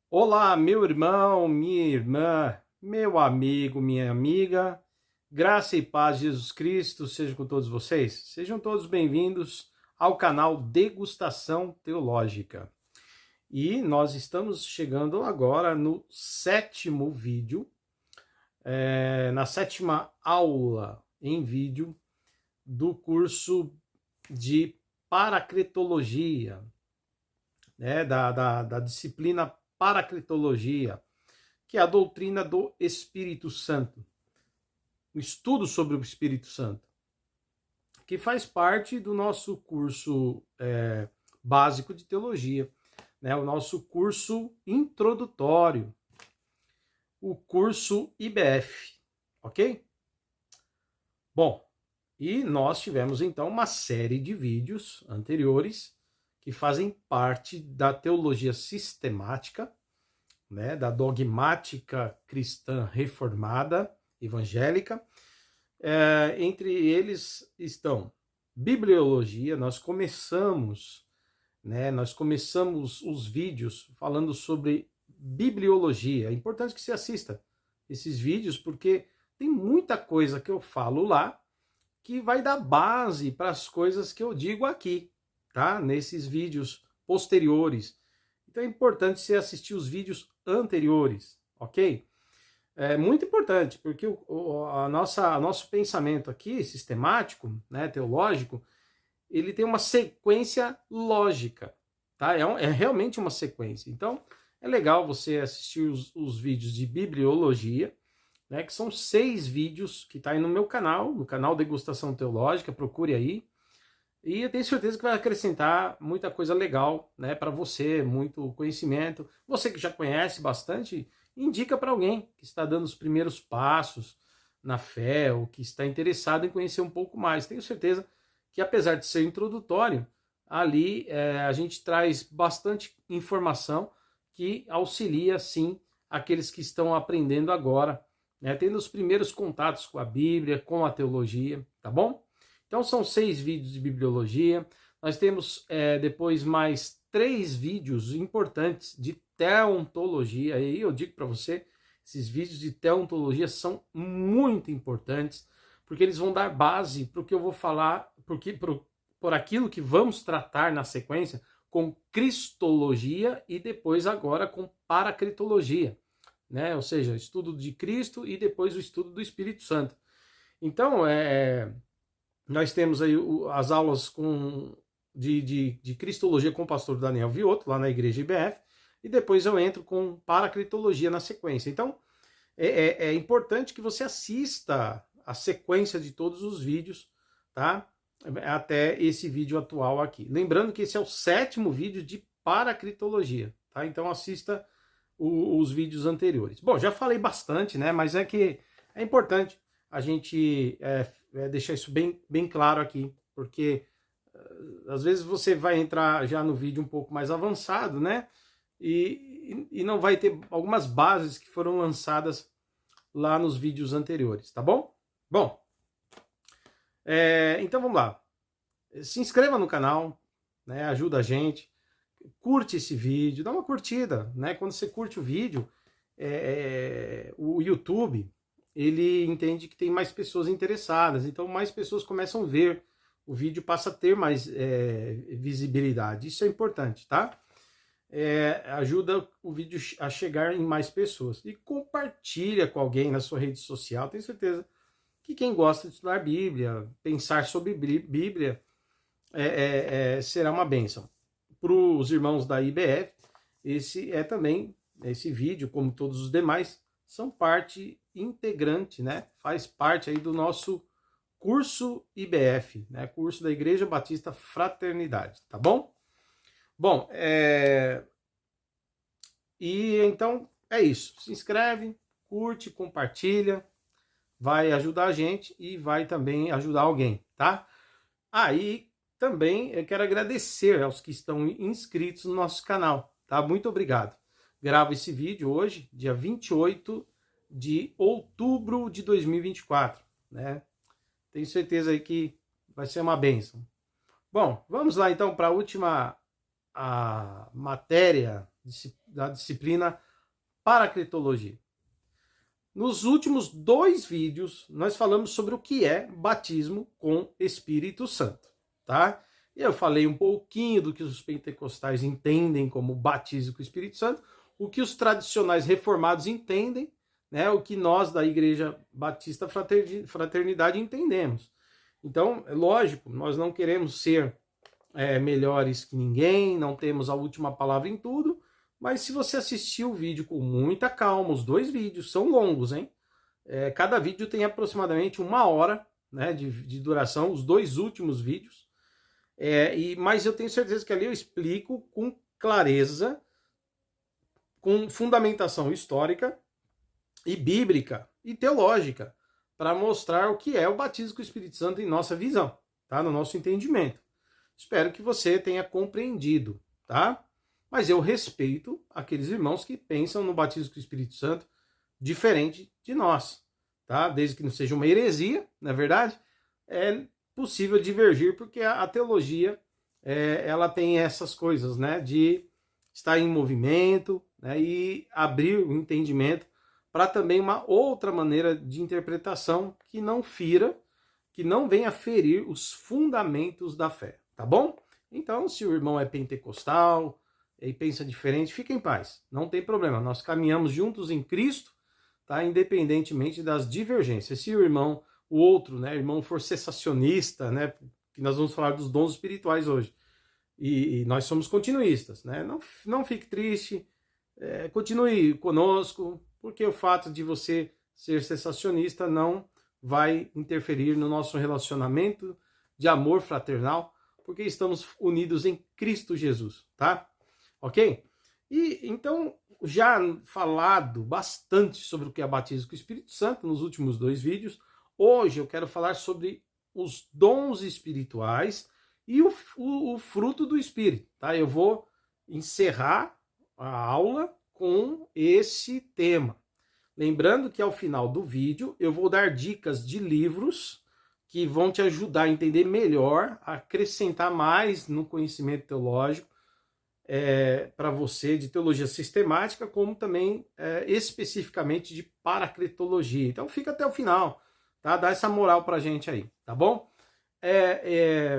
Olá, meu irmão, minha irmã, meu amigo, minha amiga, graça e paz de Jesus Cristo seja com todos vocês. Sejam todos bem-vindos ao canal Degustação Teológica. E nós estamos chegando agora no sétimo vídeo, na sétima aula em vídeo do curso de Paracretologia, né, da disciplina Paracretologia, que é a doutrina do Espírito Santo, o estudo sobre o Espírito Santo, que faz parte do nosso curso básico de teologia, né? O nosso curso introdutório, o curso IBF, ok? Bom, e nós tivemos então uma série de vídeos anteriores que fazem parte da teologia sistemática, né, da dogmática cristã reformada, evangélica. Entre eles estão bibliologia. Nós começamos os vídeos falando sobre bibliologia. É importante que você assista esses vídeos, porque tem muita coisa que eu falo lá que vai dar base para as coisas que eu digo aqui, tá? Nesses vídeos posteriores. Então é importante você assistir os vídeos anteriores, ok? É muito importante, porque nosso pensamento aqui, sistemático, né, teológico, ele tem uma sequência lógica, tá? É realmente uma sequência. Então, é legal você assistir os vídeos de bibliologia, né, que são 6 vídeos que tá aí no meu canal, no canal Degustação Teológica, procure aí. E eu tenho certeza que vai acrescentar muita coisa legal, né, para você, muito conhecimento. Você que já conhece bastante, indica para alguém que está dando os primeiros passos na fé ou que está interessado em conhecer um pouco mais. Tenho certeza que, apesar de ser introdutório, ali a gente traz bastante informação que auxilia, sim, aqueles que estão aprendendo agora, né, tendo os primeiros contatos com a Bíblia, com a teologia, tá bom? Então são 6 vídeos de bibliologia. Nós temos depois mais 3 vídeos importantes de teontologia. Aí eu digo para você, esses vídeos de teontologia são muito importantes, porque eles vão dar base para o que eu vou falar, por aquilo que vamos tratar na sequência, com cristologia e depois agora com paracritologia, né? Ou seja, estudo de Cristo e depois o estudo do Espírito Santo. Então, nós temos aí as aulas de Cristologia com o pastor Daniel Viotto, lá na igreja IBF, e depois eu entro com Paracritologia na sequência. Então, é importante que você assista a sequência de todos os vídeos, tá? Até esse vídeo atual aqui. Lembrando que esse é o 7º vídeo de Paracritologia, tá? Então assista os vídeos anteriores. Bom, já falei bastante, né? Mas é que é importante a gente deixar isso bem claro aqui, porque às vezes você vai entrar já no vídeo um pouco mais avançado, né? E não vai ter algumas bases que foram lançadas lá nos vídeos anteriores, tá bom? Bom, então vamos lá. Se inscreva no canal, né? Ajuda a gente. Curte esse vídeo, dá uma curtida, né? Quando você curte o vídeo, o YouTube ele entende que tem mais pessoas interessadas, então mais pessoas começam a ver, o vídeo passa a ter mais visibilidade. Isso é importante, tá? Ajuda o vídeo a chegar em mais pessoas. E compartilha com alguém na sua rede social. Tenho certeza que quem gosta de estudar Bíblia, pensar sobre Bíblia, será uma bênção. Para os irmãos da IBF, esse vídeo, como todos os demais, são parte integrante, né? Faz parte aí do nosso curso IBF, né? Curso da Igreja Batista Fraternidade, tá bom? Bom, e então é isso. Se inscreve, curte, compartilha, vai ajudar a gente e vai também ajudar alguém, tá? Aí também eu quero agradecer aos que estão inscritos no nosso canal, tá? Muito obrigado. Gravo esse vídeo hoje, dia 28 de outubro de 2024, né? Tenho certeza aí que vai ser uma bênção. Bom, vamos lá então para a última matéria da disciplina Paracletologia. Nos últimos 2 vídeos, nós falamos sobre o que é batismo com Espírito Santo, tá? Eu falei um pouquinho do que os pentecostais entendem como batismo com o Espírito Santo, o que os tradicionais reformados entendem, né? O que nós da Igreja Batista Fraternidade entendemos. Então, é lógico, nós não queremos ser melhores que ninguém, não temos a última palavra em tudo, mas se você assistir o vídeo com muita calma, os 2 vídeos são longos, hein? Cada vídeo tem aproximadamente 1 hora, né, de duração, os 2 últimos vídeos. Mas eu tenho certeza que ali eu explico com clareza, com fundamentação histórica e bíblica e teológica, para mostrar o que é o batismo com o Espírito Santo em nossa visão, tá? No nosso entendimento. Espero que você tenha compreendido, tá? Mas eu respeito aqueles irmãos que pensam no batismo com o Espírito Santo diferente de nós, tá? Desde que não seja uma heresia, na verdade, é possível divergir, porque a teologia, ela tem essas coisas, né? De estar em movimento, né? E abrir o entendimento para também uma outra maneira de interpretação que não fira, que não venha ferir os fundamentos da fé, tá bom? Então, se o irmão é pentecostal e pensa diferente, fica em paz, não tem problema, nós caminhamos juntos em Cristo, tá? Independentemente das divergências. Se o irmão, o outro, né, irmão for cessacionista, né, que nós vamos falar dos dons espirituais hoje, e nós somos continuistas, né? Não fique triste, continue conosco, porque o fato de você ser cessacionista não vai interferir no nosso relacionamento de amor fraternal, porque estamos unidos em Cristo Jesus, tá? Ok? E então, já falado bastante sobre o que é batismo com o Espírito Santo nos últimos 2 vídeos, hoje eu quero falar sobre os dons espirituais e o fruto do Espírito, tá? Eu vou encerrar a aula com esse tema. Lembrando que ao final do vídeo eu vou dar dicas de livros que vão te ajudar a entender melhor, a acrescentar mais no conhecimento teológico para você, de teologia sistemática, como também especificamente de paracletologia. Então fica até o final, tá? Dá essa moral pra gente aí, tá bom?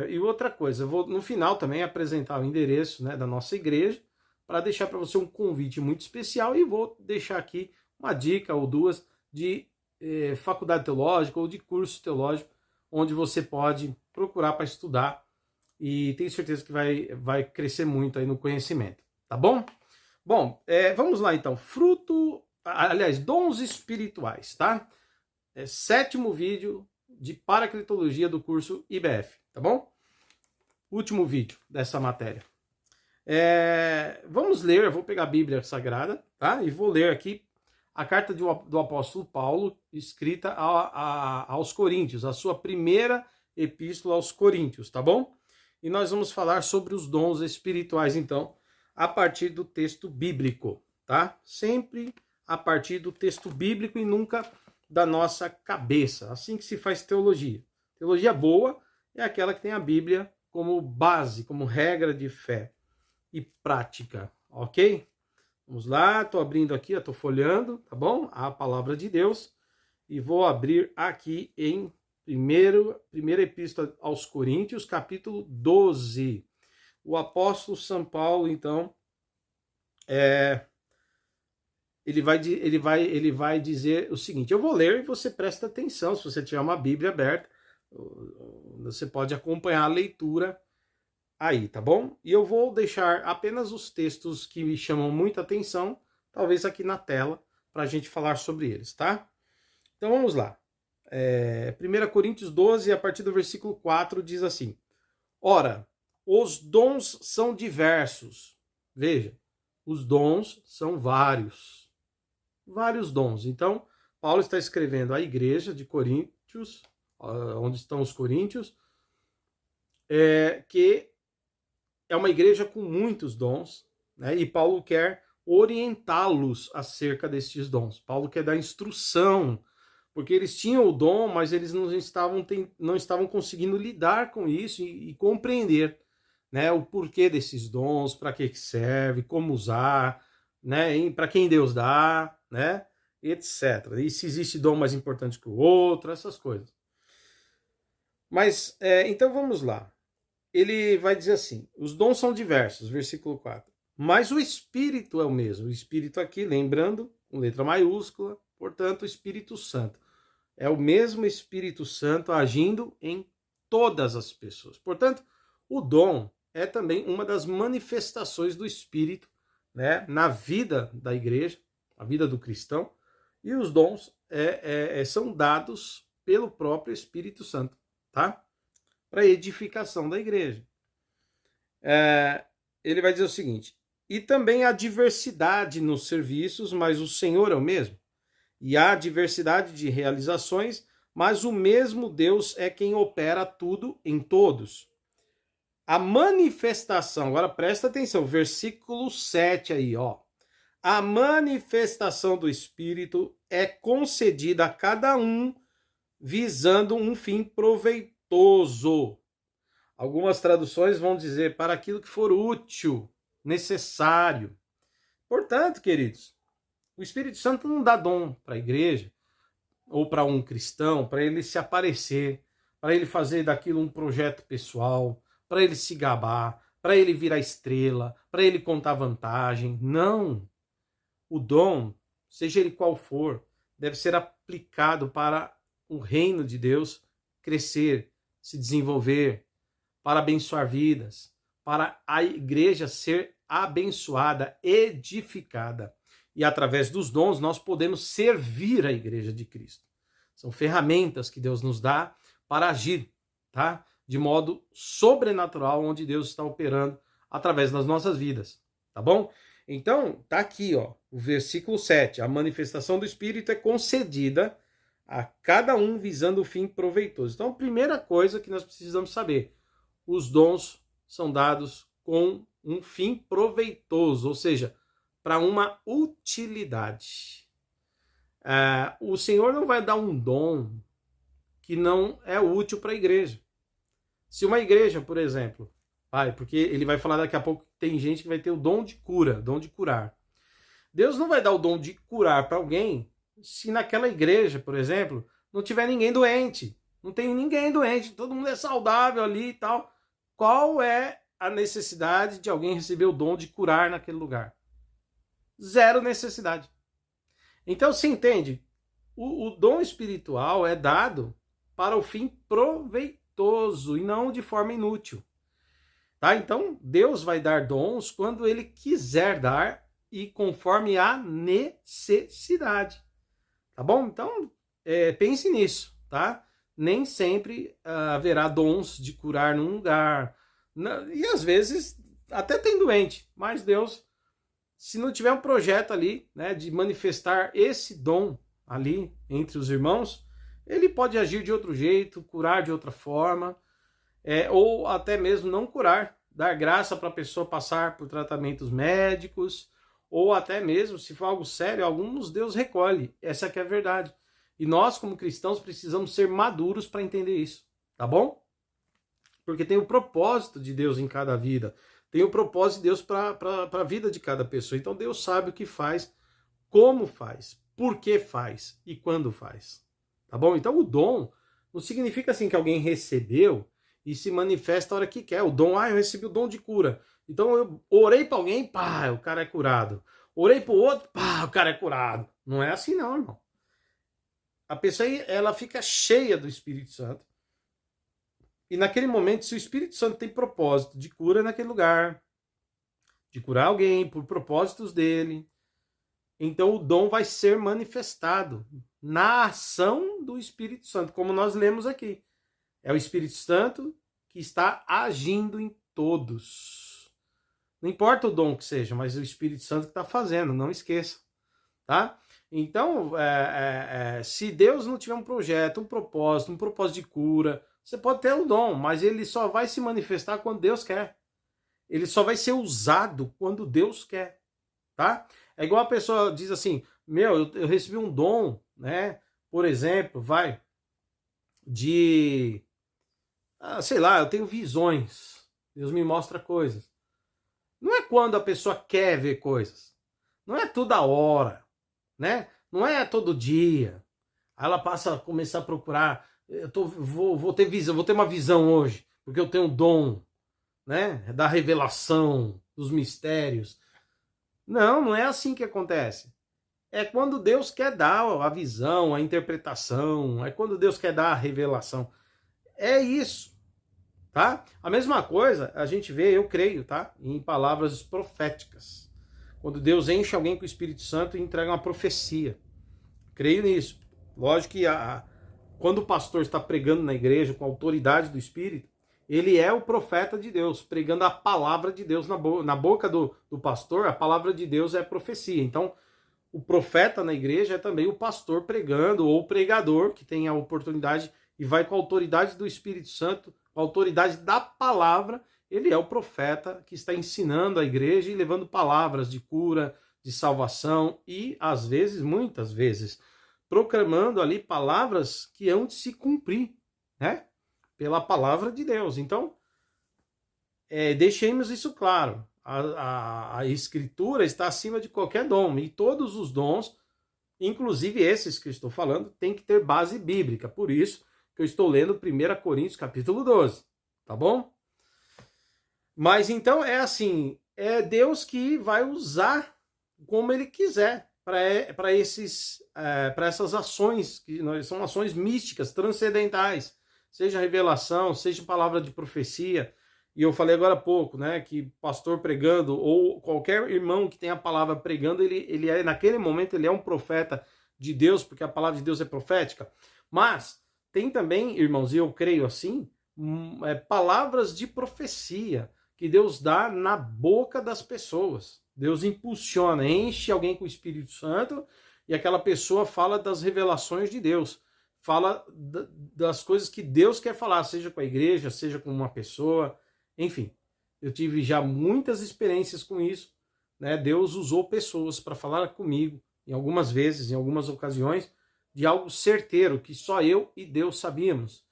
E outra coisa, eu vou no final também apresentar o endereço, né, da nossa igreja, para deixar para você um convite muito especial, e vou deixar aqui uma dica ou 2 de faculdade teológica ou de curso teológico, onde você pode procurar para estudar, e tenho certeza que vai crescer muito aí no conhecimento, tá bom? Bom, vamos lá então, dons espirituais, tá? 7º vídeo de paracletologia do curso IBF, tá bom? Último vídeo dessa matéria. Vamos ler, eu vou pegar a Bíblia Sagrada, tá? E vou ler aqui a carta do apóstolo Paulo, escrita aos Coríntios, a sua primeira epístola aos Coríntios, tá bom? E nós vamos falar sobre os dons espirituais, então, a partir do texto bíblico, tá? Sempre a partir do texto bíblico e nunca da nossa cabeça. Assim que se faz teologia. Teologia boa é aquela que tem a Bíblia como base, como regra de fé e prática, ok? Vamos lá, estou abrindo aqui, estou folheando, tá bom? A palavra de Deus. E vou abrir aqui em primeira epístola aos Coríntios, capítulo 12. O apóstolo São Paulo, então, ele vai dizer o seguinte, eu vou ler e você presta atenção, se você tiver uma Bíblia aberta, você pode acompanhar a leitura aí, tá bom? E eu vou deixar apenas os textos que me chamam muita atenção, talvez aqui na tela, para a gente falar sobre eles, tá? Então vamos lá. 1 Coríntios 12, a partir do versículo 4, diz assim: ora, os dons são diversos. Veja, os dons são vários. Vários dons. Então, Paulo está escrevendo à igreja de Coríntios, onde estão os coríntios, que é uma igreja com muitos dons, né? E Paulo quer orientá-los acerca destes dons. Paulo quer dar instrução, porque eles tinham o dom, mas eles não estavam conseguindo lidar com isso e compreender, né, o porquê desses dons, para que serve, como usar, né, para quem Deus dá, né, etc. E se existe dom mais importante que o outro, essas coisas. Mas, então vamos lá. Ele vai dizer assim, os dons são diversos, versículo 4. Mas o Espírito é o mesmo. O Espírito aqui, lembrando, com letra maiúscula, portanto, o Espírito Santo. É o mesmo Espírito Santo agindo em todas as pessoas. Portanto, o dom é também uma das manifestações do Espírito, né, na vida da igreja, a vida do cristão, e os dons são dados pelo próprio Espírito Santo, tá? Para edificação da igreja. Ele vai dizer o seguinte, e também há diversidade nos serviços, mas o Senhor é o mesmo. E há diversidade de realizações, mas o mesmo Deus é quem opera tudo em todos. A manifestação, agora presta atenção, versículo 7 aí, ó. A manifestação do Espírito é concedida a cada um visando um fim proveitoso. Algumas traduções vão dizer para aquilo que for útil, necessário. Portanto, queridos, o Espírito Santo não dá dom para a igreja ou para um cristão, para ele se aparecer, para ele fazer daquilo um projeto pessoal, para ele se gabar, para ele virar estrela, para ele contar vantagem. Não. O dom, seja ele qual for, deve ser aplicado para o reino de Deus crescer, se desenvolver, para abençoar vidas, para a igreja ser abençoada, edificada. E através dos dons nós podemos servir a igreja de Cristo. São ferramentas que Deus nos dá para agir, tá? De modo sobrenatural, onde Deus está operando através das nossas vidas, tá bom? Então, tá aqui, ó, o versículo 7. A manifestação do Espírito é concedida a cada um visando o fim proveitoso. Então, a primeira coisa que nós precisamos saber, os dons são dados com um fim proveitoso, ou seja, para uma utilidade. O Senhor não vai dar um dom que não é útil para a igreja. Se uma igreja, por exemplo, porque ele vai falar daqui a pouco que tem gente que vai ter o dom de cura, dom de curar. Deus não vai dar o dom de curar para alguém se naquela igreja, por exemplo, não tiver ninguém doente. Não tem ninguém doente, todo mundo é saudável ali e tal. Qual é a necessidade de alguém receber o dom de curar naquele lugar? Zero necessidade. Então, você entende? O dom espiritual é dado para o fim proveitoso e não de forma inútil. Tá? Então, Deus vai dar dons quando Ele quiser dar e conforme a necessidade. Tá bom? Então, pense nisso, tá? Nem sempre haverá dons de curar num lugar. E às vezes até tem doente, mas Deus, se não tiver um projeto ali, né, de manifestar esse dom ali entre os irmãos, ele pode agir de outro jeito, curar de outra forma, ou até mesmo não curar, dar graça para a pessoa passar por tratamentos médicos, ou até mesmo, se for algo sério, alguns Deus recolhe. Essa que é a verdade. E nós, como cristãos, precisamos ser maduros para entender isso, tá bom? Porque tem o propósito de Deus em cada vida, tem o propósito de Deus para a vida de cada pessoa. Então Deus sabe o que faz, como faz, por que faz e quando faz, tá bom? Então o dom não significa assim que alguém recebeu e se manifesta a hora que quer. O dom, eu recebi o dom de cura. Então eu orei para alguém, pá, o cara é curado. Orei para o outro, pá, o cara é curado. Não é assim não, irmão. A pessoa, ela fica cheia do Espírito Santo. E naquele momento, se o Espírito Santo tem propósito de cura naquele lugar, de curar alguém por propósitos dele, então o dom vai ser manifestado na ação do Espírito Santo, como nós lemos aqui. É o Espírito Santo que está agindo em todos. Não importa o dom que seja, mas é o Espírito Santo que está fazendo, não esqueça. Tá? Então, se Deus não tiver um projeto, um propósito de cura, você pode ter o dom, mas ele só vai se manifestar quando Deus quer. Ele só vai ser usado quando Deus quer, tá? É igual a pessoa diz assim, eu recebi um dom, né? Por exemplo, sei lá, eu tenho visões. Deus me mostra coisas. Não é quando a pessoa quer ver coisas. Não é toda hora, né? Não é todo dia. Aí ela passa a começar a procurar. Vou ter visão, vou ter uma visão hoje, porque eu tenho um dom, né? Da revelação, dos mistérios. Não, não é assim que acontece. É quando Deus quer dar a visão, a interpretação, é quando Deus quer dar a revelação. É isso, tá? A mesma coisa a gente vê, eu creio, tá? Em palavras proféticas. Quando Deus enche alguém com o Espírito Santo e entrega uma profecia. Creio nisso. Lógico que quando o pastor está pregando na igreja com a autoridade do Espírito, ele é o profeta de Deus, pregando a palavra de Deus na boca do pastor. A palavra de Deus é profecia. Então, o profeta na igreja é também o pastor pregando, ou o pregador que tem a oportunidade e vai com a autoridade do Espírito Santo, com a autoridade da palavra. Ele é o profeta que está ensinando a igreja e levando palavras de cura, de salvação e, às vezes, muitas vezes, proclamando ali palavras que hão de se cumprir, né? Pela palavra de Deus. Então, deixemos isso claro. A Escritura está acima de qualquer dom. E todos os dons, inclusive esses que eu estou falando, tem que ter base bíblica. Por isso que eu estou lendo 1 Coríntios capítulo 12. Tá bom? Mas então é assim, é Deus que vai usar como Ele quiser para essas ações, que são ações místicas, transcendentais, seja revelação, seja palavra de profecia. E eu falei agora há pouco, né, que pastor pregando, ou qualquer irmão que tenha a palavra pregando, ele é, naquele momento, ele é um profeta de Deus, porque a palavra de Deus é profética. Mas tem também, irmãos, e eu creio assim, palavras de profecia que Deus dá na boca das pessoas. Deus impulsiona, enche alguém com o Espírito Santo e aquela pessoa fala das revelações de Deus. Fala das coisas que Deus quer falar, seja com a igreja, seja com uma pessoa, enfim. Eu tive já muitas experiências com isso, né? Deus usou pessoas para falar comigo, em algumas vezes, em algumas ocasiões, de algo certeiro, que só eu e Deus sabíamos.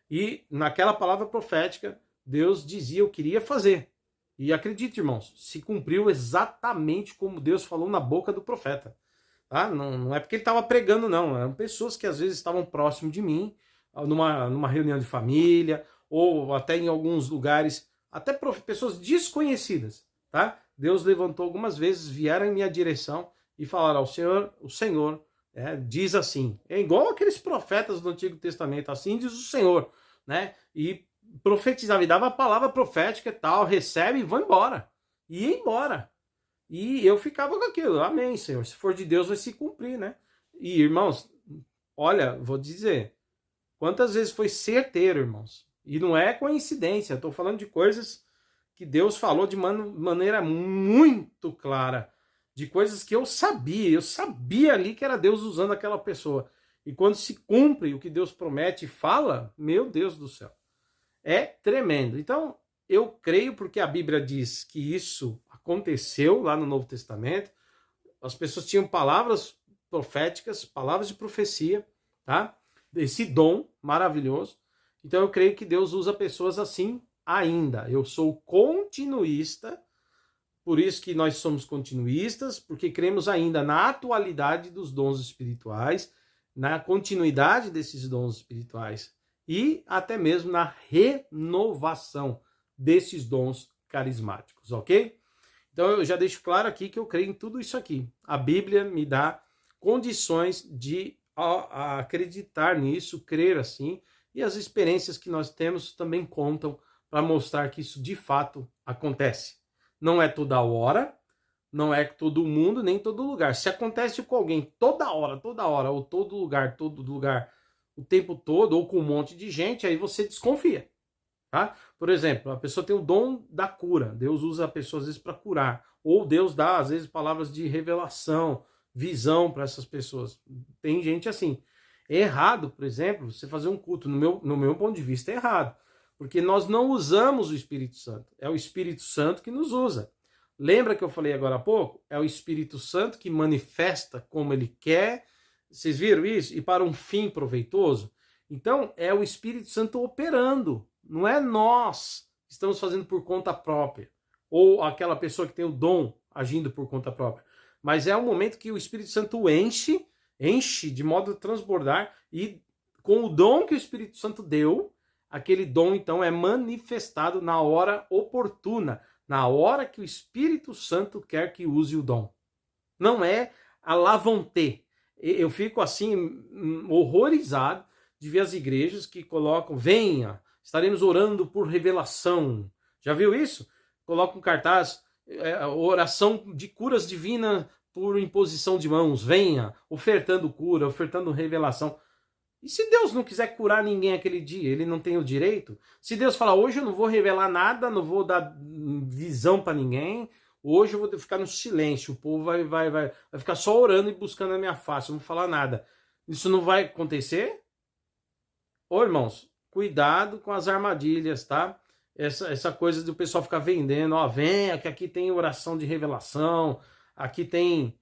E naquela palavra profética, Deus dizia o que iria fazer. E acredite, irmãos, se cumpriu exatamente como Deus falou na boca do profeta. Tá? Não é porque ele estava pregando, não. Eram pessoas que às vezes estavam próximo de mim, numa reunião de família, ou até em alguns lugares, até pessoas desconhecidas. Tá? Deus levantou algumas vezes, vieram em minha direção e falaram ao Senhor, o Senhor diz assim. É igual aqueles profetas do Antigo Testamento, assim diz o Senhor, né? E profetizava, e dava a palavra profética e tal, recebe e vai embora. E ia embora. E eu ficava com aquilo, amém, Senhor, se for de Deus vai se cumprir, né? E, irmãos, olha, vou dizer, quantas vezes foi certeiro, irmãos? E não é coincidência, estou falando de coisas que Deus falou de maneira muito clara, de coisas que eu sabia ali que era Deus usando aquela pessoa. E quando se cumpre o que Deus promete e fala, meu Deus do céu, é tremendo. Então, eu creio porque a Bíblia diz que isso aconteceu lá no Novo Testamento. As pessoas tinham palavras proféticas, palavras de profecia, tá? Esse dom maravilhoso. Então, eu creio que Deus usa pessoas assim ainda. Eu sou continuista, por isso que nós somos continuistas, porque cremos ainda na atualidade dos dons espirituais, na continuidade desses dons espirituais e até mesmo na renovação desses dons carismáticos, ok? Então eu já deixo claro aqui que eu creio em tudo isso aqui. A Bíblia me dá condições de acreditar nisso, crer assim, e as experiências que nós temos também contam para mostrar que isso de fato acontece. Não é toda hora, não é todo mundo, nem todo lugar. Se acontece com alguém toda hora, ou todo lugar, o tempo todo, ou com um monte de gente, aí você desconfia. Tá? Por exemplo, a pessoa tem o dom da cura. Deus usa a pessoa às vezes para curar. Ou Deus dá às vezes palavras de revelação, visão para essas pessoas. Tem gente assim. É errado, por exemplo, você fazer um culto. No meu ponto de vista é errado. Porque nós não usamos o Espírito Santo. É o Espírito Santo que nos usa. Lembra que eu falei agora há pouco? É o Espírito Santo que manifesta como ele quer. Vocês viram isso? E para um fim proveitoso. Então, é o Espírito Santo operando. Não é nós que estamos fazendo por conta própria. Ou aquela pessoa que tem o dom agindo por conta própria. mas é um momento que o Espírito Santo enche de modo a transbordar, e com o dom que o Espírito Santo deu, aquele dom então é manifestado na hora oportuna, na hora que o Espírito Santo quer que use o dom. Não é à la volonté. Eu fico assim horrorizado de ver as igrejas que colocam: venha, estaremos orando por revelação. Já viu isso? Coloca um cartaz, oração de curas divinas por imposição de mãos, venha, ofertando cura, ofertando revelação. E se Deus não quiser curar ninguém aquele dia, ele não tem o direito? Se Deus falar: hoje eu não vou revelar nada, não vou dar visão para ninguém, hoje eu vou ficar no silêncio, o povo vai ficar só orando e buscando a minha face, não vou falar nada. Isso não vai acontecer? Ô, irmãos, cuidado com as armadilhas, tá? Essa coisa do pessoal ficar vendendo: ó, venha que aqui tem oração de revelação, aqui tem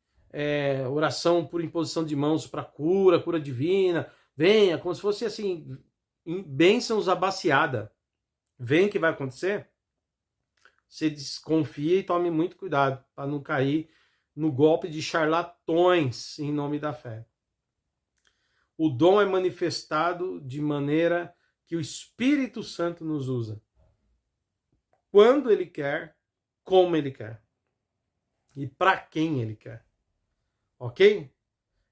oração por imposição de mãos para cura divina, venha, como se fosse assim, bênçãos abaciada. Vem que vai acontecer? Você desconfia e tome muito cuidado para não cair no golpe de charlatões em nome da fé. O dom é manifestado de maneira que o Espírito Santo nos usa. Quando ele quer, como ele quer. E para quem ele quer. Ok?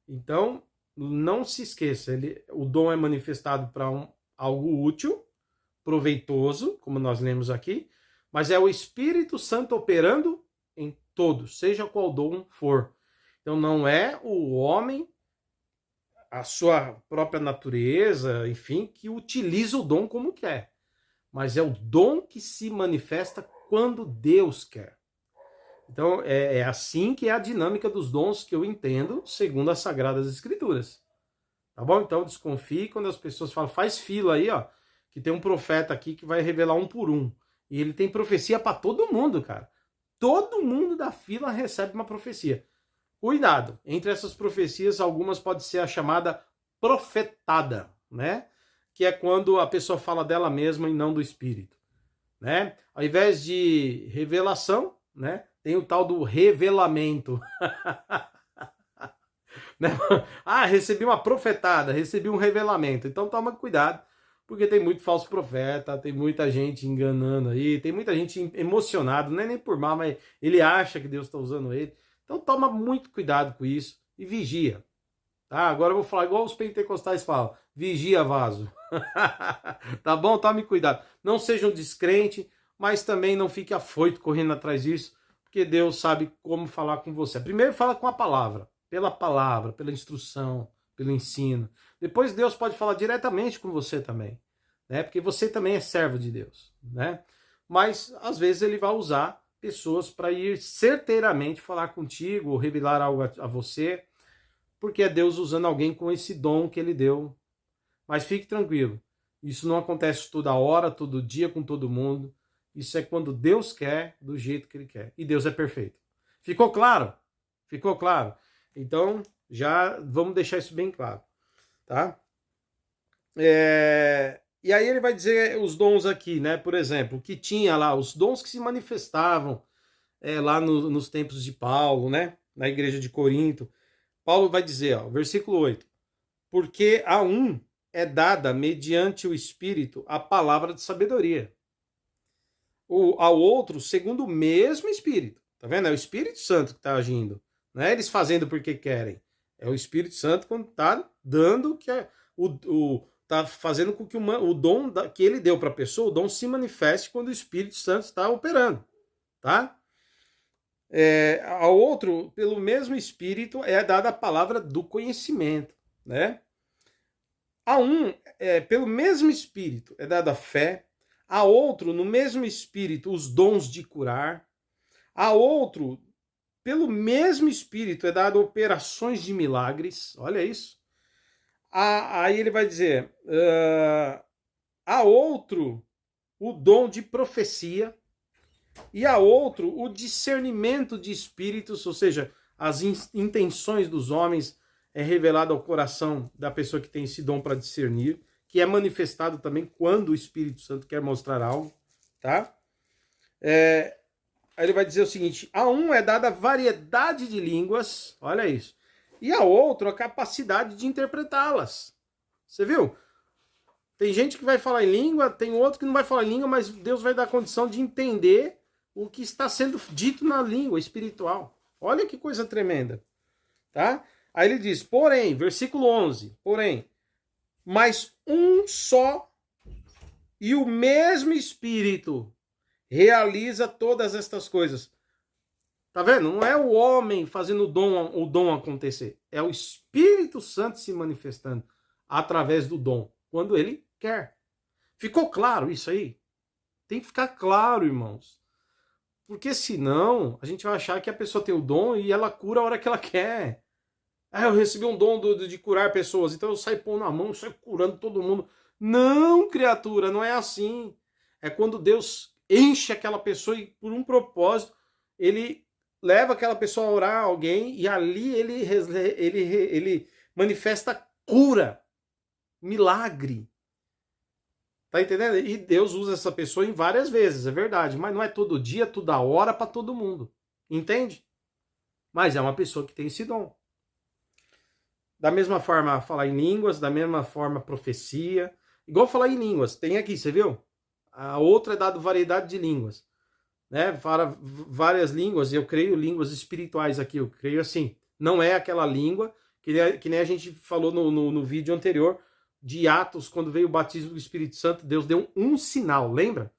Então, não se esqueça, o dom é manifestado para algo útil, proveitoso, como nós lemos aqui, mas é o Espírito Santo operando em todos, seja qual dom for. Então não é o homem, a sua própria natureza, enfim, que utiliza o dom como quer, mas é o dom que se manifesta quando Deus quer. Então é assim que é a dinâmica dos dons que eu entendo segundo as Sagradas Escrituras. Tá bom? Então desconfie quando as pessoas falam: faz fila aí, ó, que tem um profeta aqui que vai revelar um por um. E ele tem profecia para todo mundo, cara. Todo mundo da fila recebe uma profecia. Cuidado, entre essas profecias, algumas pode ser a chamada profetada, né? Que é quando a pessoa fala dela mesma e não do Espírito, né? Ao invés de revelação, né? Tem o tal do revelamento. Né? Ah, recebi uma profetada, recebi um revelamento. Então toma cuidado, porque tem muito falso profeta, tem muita gente enganando aí, tem muita gente emocionada, não é nem por mal, mas ele acha que Deus está usando ele. Então toma muito cuidado com isso e vigia. Tá? Agora eu vou falar igual os pentecostais falam: vigia, vaso. Tá bom? Tome cuidado. Não seja um descrente, mas também não fique afoito correndo atrás disso, porque Deus sabe como falar com você. Primeiro fala com a palavra, pela instrução, pelo ensino. Depois Deus pode falar diretamente com você também, né? Porque você também é servo de Deus, né? Mas às vezes ele vai usar pessoas para ir certeiramente falar contigo ou revelar algo a você, porque é Deus usando alguém com esse dom que ele deu. Mas fique tranquilo, isso não acontece toda hora, todo dia, com todo mundo. Isso é quando Deus quer, do jeito que ele quer. E Deus é perfeito. Ficou claro? Ficou claro? Então, já vamos deixar isso bem claro, tá? E aí ele vai dizer os dons aqui, né? Por exemplo, que tinha lá, os dons que se manifestavam lá nos tempos de Paulo, né? Na igreja de Corinto. Paulo vai dizer, ó, versículo 8: porque a um é dada, mediante o Espírito, a palavra de sabedoria. Ao outro, segundo o mesmo Espírito. Tá vendo? É o Espírito Santo que está agindo. Não é eles fazendo porque querem. É o Espírito Santo quando está dando, que tá fazendo com que o dom que ele deu para a pessoa, o dom se manifeste quando o Espírito Santo está operando. Tá? Ao outro, pelo mesmo Espírito, é dada a palavra do conhecimento. Né? A um, pelo mesmo Espírito, é dada a fé. A outro, no mesmo Espírito, os dons de curar. A outro, pelo mesmo Espírito, é dado operações de milagres. Olha isso. Aí ele vai dizer, a outro, o dom de profecia. E a outro, o discernimento de espíritos, ou seja, as intenções dos homens é revelado ao coração da pessoa que tem esse dom para discernir, que é manifestado também quando o Espírito Santo quer mostrar algo, tá? Aí ele vai dizer o seguinte: a um é dada variedade de línguas, olha isso, e a outro a capacidade de interpretá-las. Você viu? Tem gente que vai falar em língua, tem outro que não vai falar em língua, mas Deus vai dar condição de entender o que está sendo dito na língua espiritual. Olha que coisa tremenda, tá? Aí ele diz, porém, versículo 11, porém, mas um só e o mesmo Espírito realiza todas estas coisas. Tá vendo? Não é o homem fazendo o dom acontecer. É o Espírito Santo se manifestando através do dom, quando ele quer. Ficou claro isso aí? Tem que ficar claro, irmãos. Porque senão a gente vai achar que a pessoa tem o dom e ela cura a hora que ela quer. Ah, eu recebi um dom de curar pessoas, então eu saio pondo na mão, saio curando todo mundo. Não, criatura, não é assim. É quando Deus enche aquela pessoa e por um propósito, ele leva aquela pessoa a orar a alguém e ali ele manifesta cura, milagre. Tá entendendo? E Deus usa essa pessoa em várias vezes, é verdade, mas não é todo dia, toda hora para todo mundo. Entende? Mas é uma pessoa que tem esse dom. Da mesma forma, falar em línguas, da mesma forma, profecia. Igual falar em línguas, tem aqui, você viu? A outra é dado variedade de línguas. Né? Fala várias línguas, eu creio línguas espirituais aqui, eu creio assim. Não é aquela língua que nem a gente falou no vídeo anterior, de Atos, quando veio o batismo do Espírito Santo, Deus deu um sinal, lembra?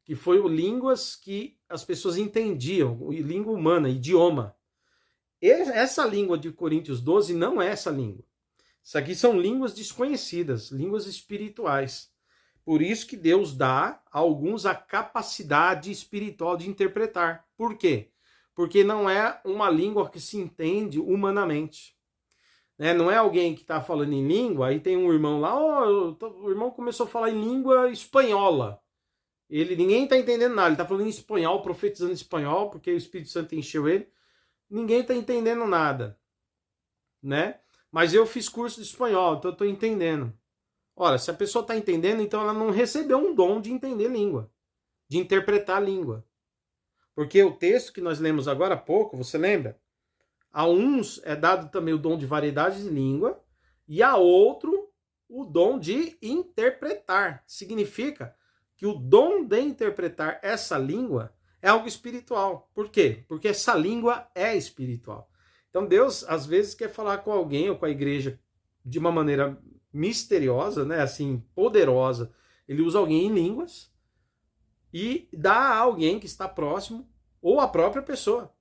Que foi o línguas que as pessoas entendiam, língua humana, idioma. Essa língua de Coríntios 12 não é essa língua. Isso aqui são línguas desconhecidas, línguas espirituais. Por isso que Deus dá a alguns a capacidade espiritual de interpretar. Por quê? Porque não é uma língua que se entende humanamente. Não é alguém que está falando em língua, aí tem um irmão lá, o irmão começou a falar em língua espanhola. Ninguém está entendendo nada, ele está falando em espanhol, profetizando em espanhol, porque o Espírito Santo encheu ele. Ninguém está entendendo nada, né? Mas eu fiz curso de espanhol, então eu estou entendendo. Ora, se a pessoa está entendendo, então ela não recebeu um dom de entender língua, de interpretar a língua. Porque o texto que nós lemos agora há pouco, você lembra? A uns é dado também o dom de variedade de língua, e a outro o dom de interpretar. Significa que o dom de interpretar essa língua é algo espiritual. Por quê? Porque essa língua é espiritual. Então Deus, às vezes, quer falar com alguém ou com a igreja de uma maneira misteriosa, né? Assim, poderosa. Ele usa alguém em línguas e dá a alguém que está próximo, ou a própria pessoa,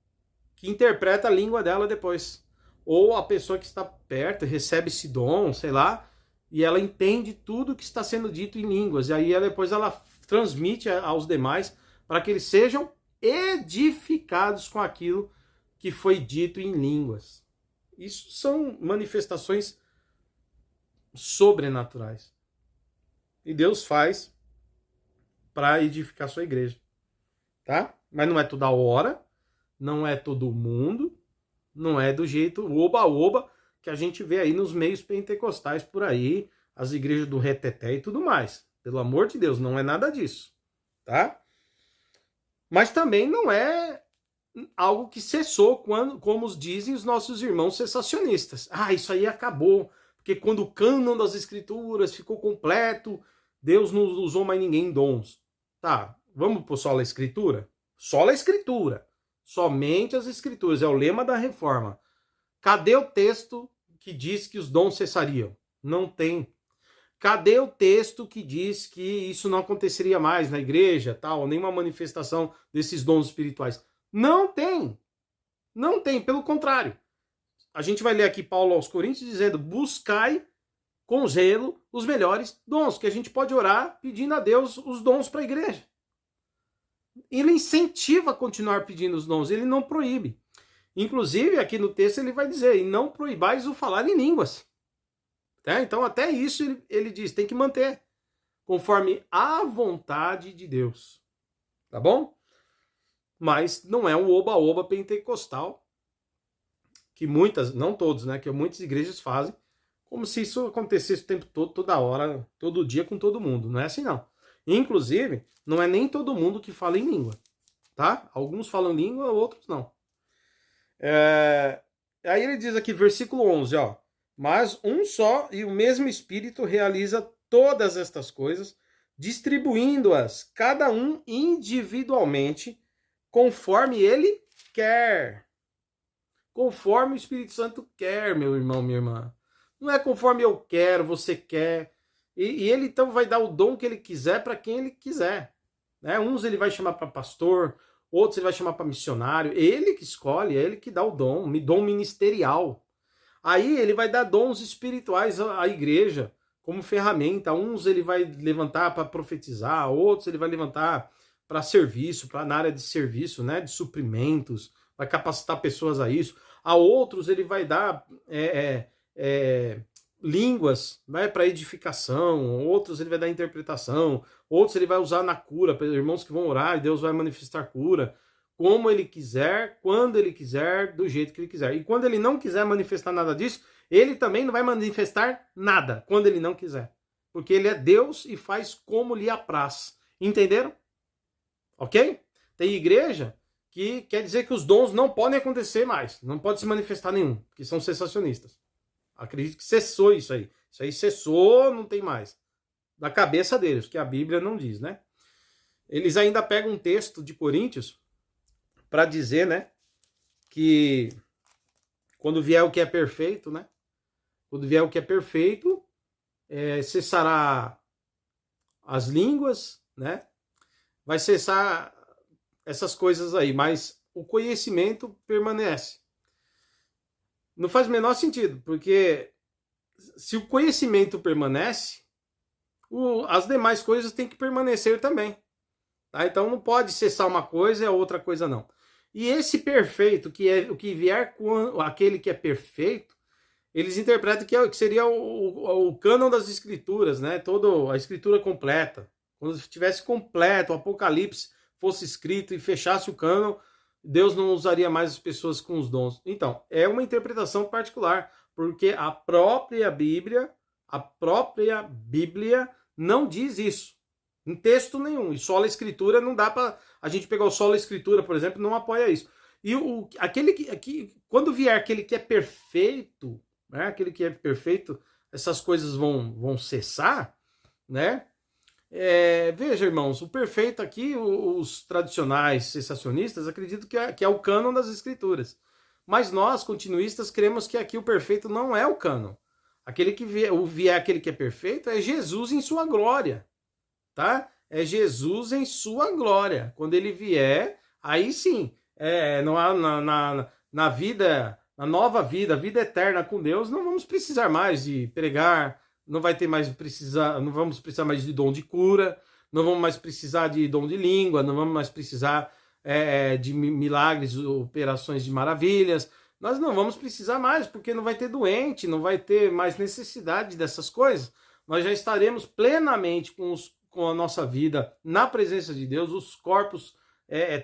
que interpreta a língua dela depois. Ou a pessoa que está perto recebe esse dom, sei lá, e ela entende tudo que está sendo dito em línguas. E aí depois ela transmite aos demais para que eles sejam edificados com aquilo que foi dito em línguas. Isso são manifestações sobrenaturais. E Deus faz para edificar a sua igreja. Tá? Mas não é toda hora, não é todo mundo, não é do jeito oba-oba que a gente vê aí nos meios pentecostais por aí, as igrejas do reteté e tudo mais. Pelo amor de Deus, não é nada disso, tá? Mas também não é algo que cessou, como dizem os nossos irmãos cessacionistas. Ah, isso aí acabou, porque quando o cânon das escrituras ficou completo, Deus não usou mais ninguém em dons. Tá, vamos por só a escritura? Só a escritura. Somente as escrituras, é o lema da reforma. Cadê o texto que diz que os dons cessariam? Não tem. Cadê o texto que diz que isso não aconteceria mais na igreja, tal, nenhuma manifestação desses dons espirituais? Não tem. Não tem, pelo contrário. A gente vai ler aqui Paulo aos Coríntios dizendo: buscai com zelo os melhores dons, que a gente pode orar pedindo a Deus os dons para a igreja. Ele incentiva a continuar pedindo os dons, ele não proíbe. Inclusive, aqui no texto ele vai dizer: e não proibais o falar em línguas. Tá? Então, até isso ele diz, tem que manter, conforme a vontade de Deus. Tá bom? Mas não é um oba-oba pentecostal, que muitas, não todos, né, que muitas igrejas fazem, como se isso acontecesse o tempo todo, toda hora, todo dia com todo mundo. Não é assim, não. Inclusive, não é nem todo mundo que fala em língua. tá? Alguns falam língua, outros não. Aí ele diz aqui, versículo 11, ó. Mas um só e o mesmo Espírito realiza todas estas coisas, distribuindo-as, cada um individualmente, conforme ele quer. Conforme o Espírito Santo quer, meu irmão, minha irmã. Não é conforme eu quero, você quer. E ele então vai dar o dom que ele quiser para quem ele quiser. Né? Uns ele vai chamar para pastor, outros ele vai chamar para missionário. Ele que escolhe, é ele que dá o dom ministerial. Aí ele vai dar dons espirituais à igreja como ferramenta. Uns ele vai levantar para profetizar, outros ele vai levantar para serviço, na área de serviço, né, de suprimentos, vai capacitar pessoas a isso. A outros ele vai dar línguas, né, para edificação, outros ele vai dar interpretação, outros ele vai usar na cura, para irmãos que vão orar e Deus vai manifestar cura, como ele quiser, quando ele quiser, do jeito que ele quiser. E quando ele não quiser manifestar nada disso, ele também não vai manifestar nada, quando ele não quiser. Porque ele é Deus e faz como lhe apraz. Entenderam? Ok? Tem igreja que quer dizer que os dons não podem acontecer mais, não pode se manifestar nenhum, que são cessacionistas. Acredito que cessou isso aí. Isso aí cessou, não tem mais. Da cabeça deles, que a Bíblia não diz, né? Eles ainda pegam um texto de Coríntios para dizer, né, que quando vier o que é perfeito, né? Quando vier o que é perfeito, cessará as línguas, né? Vai cessar essas coisas aí, mas o conhecimento permanece. Não faz o menor sentido, porque se o conhecimento permanece, as demais coisas têm que permanecer também. Tá? Então não pode cessar uma coisa e a outra coisa não. E esse perfeito, que é o que vier com aquele que é perfeito, eles interpretam que seria o cânon das escrituras, né? Toda a escritura completa. Quando estivesse completo, o Apocalipse fosse escrito e fechasse o cânon, Deus não usaria mais as pessoas com os dons. Então, é uma interpretação particular, porque a própria Bíblia não diz isso. Em texto nenhum. E sola escritura não dá para a gente pegar o sola escritura, por exemplo, não apoia isso. E quando vier aquele que é perfeito, né? Aquele que é perfeito, essas coisas vão cessar, né? Veja, irmãos, o perfeito aqui, os tradicionais cessacionistas acreditam que é o cânon das escrituras. Mas nós, continuistas, cremos que aqui o perfeito não é o cânon. Aquele que vier aquele que é perfeito é Jesus em sua glória. Tá? É Jesus em sua glória. Quando ele vier, aí sim, na vida, na nova vida, a vida eterna com Deus, não vamos precisar mais de pregar, não vamos precisar mais de dom de cura, não vamos mais precisar de dom de língua, não vamos mais precisar de milagres, operações de maravilhas. Nós não vamos precisar mais, porque não vai ter doente, não vai ter mais necessidade dessas coisas. Nós já estaremos plenamente com a nossa vida na presença de Deus, os corpos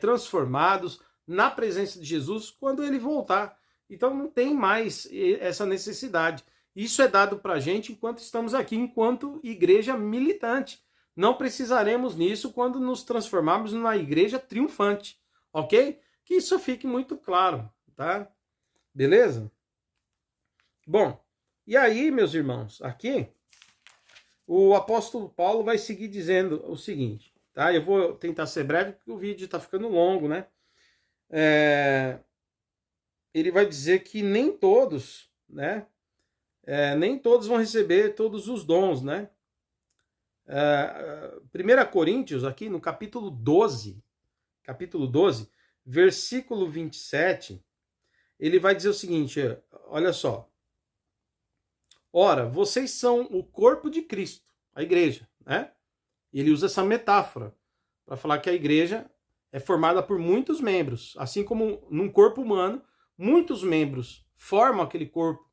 transformados na presença de Jesus quando ele voltar. Então não tem mais essa necessidade. Isso é dado para a gente enquanto estamos aqui, enquanto igreja militante. Não precisaremos nisso quando nos transformarmos numa igreja triunfante, ok? Que isso fique muito claro, tá? Beleza? Bom, e aí, meus irmãos, aqui o apóstolo Paulo vai seguir dizendo o seguinte, tá? Eu vou tentar ser breve porque o vídeo está ficando longo, né? Ele vai dizer que nem todos, né? Nem todos vão receber todos os dons, né? 1 Coríntios, aqui no capítulo 12, versículo 27, ele vai dizer o seguinte, olha só. Ora, vocês são o corpo de Cristo, a igreja, né? Ele usa essa metáfora para falar que a igreja é formada por muitos membros, assim como num corpo humano, muitos membros formam aquele corpo.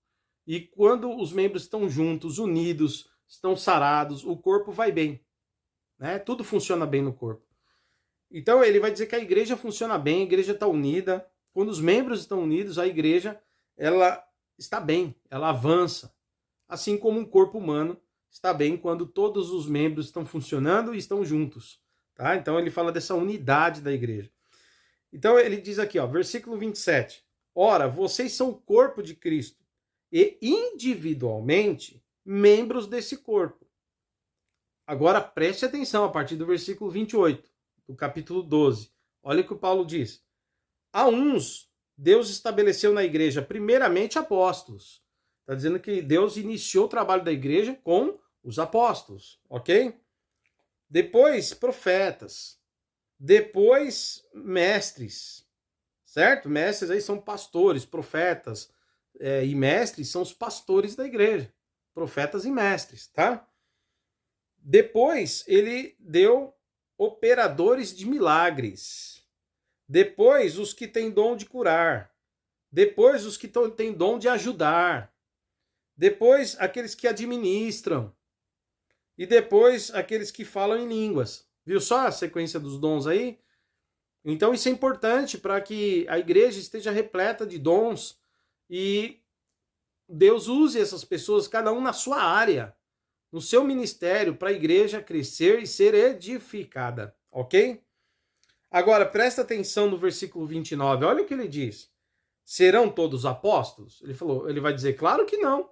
E quando os membros estão juntos, unidos, estão sarados, o corpo vai bem, né? Tudo funciona bem no corpo. Então ele vai dizer que a igreja funciona bem, a igreja está unida. Quando os membros estão unidos, a igreja ela está bem, ela avança. Assim como um corpo humano está bem quando todos os membros estão funcionando e estão juntos. Tá? Então ele fala dessa unidade da igreja. Então ele diz aqui, ó, versículo 27. Ora, vocês são o corpo de Cristo e individualmente membros desse corpo. Agora preste atenção a partir do versículo 28, do capítulo 12. Olha o que o Paulo diz. A uns, Deus estabeleceu na igreja primeiramente apóstolos. Está dizendo que Deus iniciou o trabalho da igreja com os apóstolos, ok? Depois, profetas. Depois, mestres, certo? Mestres aí são pastores, profetas, e mestres são os pastores da igreja. Profetas e mestres, tá? Depois, ele deu operadores de milagres. Depois, os que têm dom de curar. Depois, os que têm dom de ajudar. Depois, aqueles que administram. E depois, aqueles que falam em línguas. Viu só a sequência dos dons aí? Então, isso é importante para que a igreja esteja repleta de dons e Deus use essas pessoas, cada um na sua área, no seu ministério, para a igreja crescer e ser edificada, ok? Agora, presta atenção no versículo 29, olha o que ele diz. Serão todos apóstolos? Ele vai dizer, claro que não.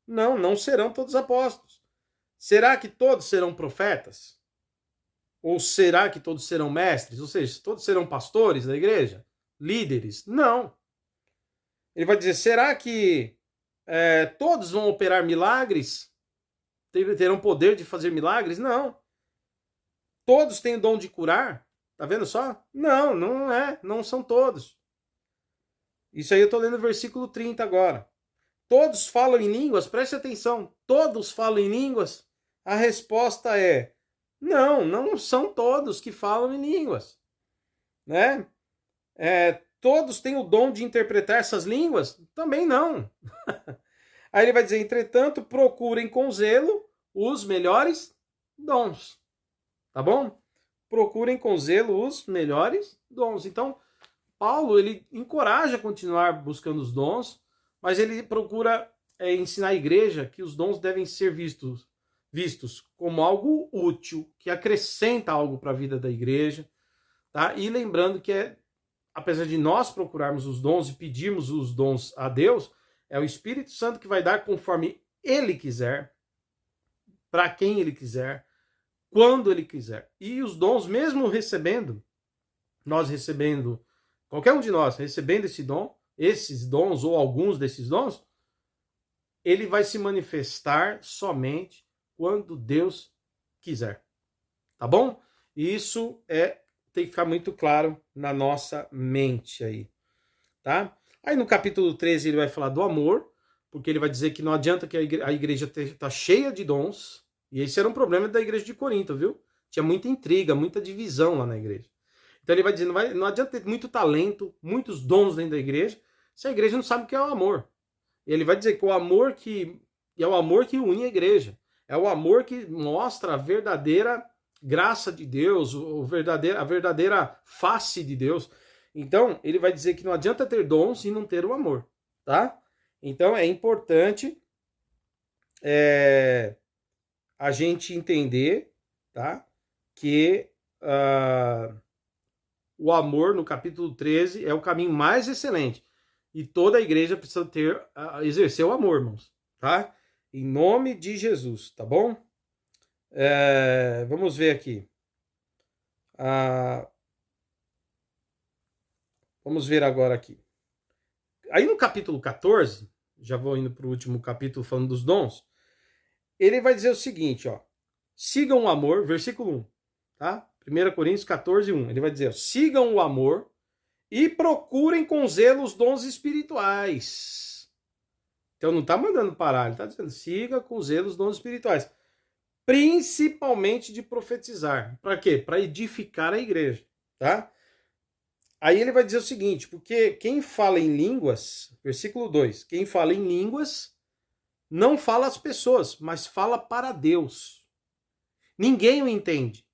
Não serão todos apóstolos. Será que todos serão profetas? Ou será que todos serão mestres? Ou seja, todos serão pastores da igreja? Líderes? Não. Ele vai dizer, será que todos vão operar milagres? Terão poder de fazer milagres? Não. Todos têm o dom de curar? Tá vendo só? Não é. Não são todos. Isso aí eu tô lendo o versículo 30 agora. Todos falam em línguas? Preste atenção. Todos falam em línguas? A resposta é não são todos que falam em línguas. Né? Todos têm o dom de interpretar essas línguas? Também não. Aí ele vai dizer, entretanto, procurem com zelo os melhores dons. Tá bom? Procurem com zelo os melhores dons. Então, Paulo, ele encoraja a continuar buscando os dons, mas ele procura ensinar a igreja que os dons devem ser vistos como algo útil, que acrescenta algo para a vida da igreja. Tá? E lembrando que, apesar de nós procurarmos os dons e pedirmos os dons a Deus, é o Espírito Santo que vai dar conforme Ele quiser, para quem Ele quiser, quando Ele quiser. E os dons, mesmo qualquer um de nós recebendo esses dons ou alguns desses dons, ele vai se manifestar somente quando Deus quiser. Tá bom? Isso tem que ficar muito claro na nossa mente aí. Tá? Aí no capítulo 13 ele vai falar do amor, porque ele vai dizer que não adianta que a igreja está cheia de dons, e esse era um problema da igreja de Corinto, viu? Tinha muita intriga, muita divisão lá na igreja. Então ele vai dizer, não adianta ter muito talento, muitos dons dentro da igreja, se a igreja não sabe o que é o amor. E ele vai dizer que é o amor que une a igreja. É o amor que mostra a verdadeira graça de Deus, a verdadeira face de Deus. Então, ele vai dizer que não adianta ter dons e não ter o amor, tá? Então, é importante a gente entender, tá? Que o amor, no capítulo 13, é o caminho mais excelente. E toda a igreja precisa exercer o amor, irmãos, tá? Em nome de Jesus, tá bom? Vamos ver aqui. Vamos ver agora aqui. Aí no capítulo 14, já vou indo para o último capítulo falando dos dons, ele vai dizer o seguinte, ó. Sigam o amor, versículo 1, tá? 1 Coríntios 14, 1. Ele vai dizer, sigam o amor e procurem com zelo os dons espirituais. Então não está mandando parar, ele está dizendo, siga com zelo os dons espirituais. Principalmente de profetizar. Para quê? Para edificar a igreja, tá? Aí ele vai dizer o seguinte, porque quem fala em línguas, versículo 2, quem fala em línguas não fala às pessoas, mas fala para Deus. Ninguém o entende.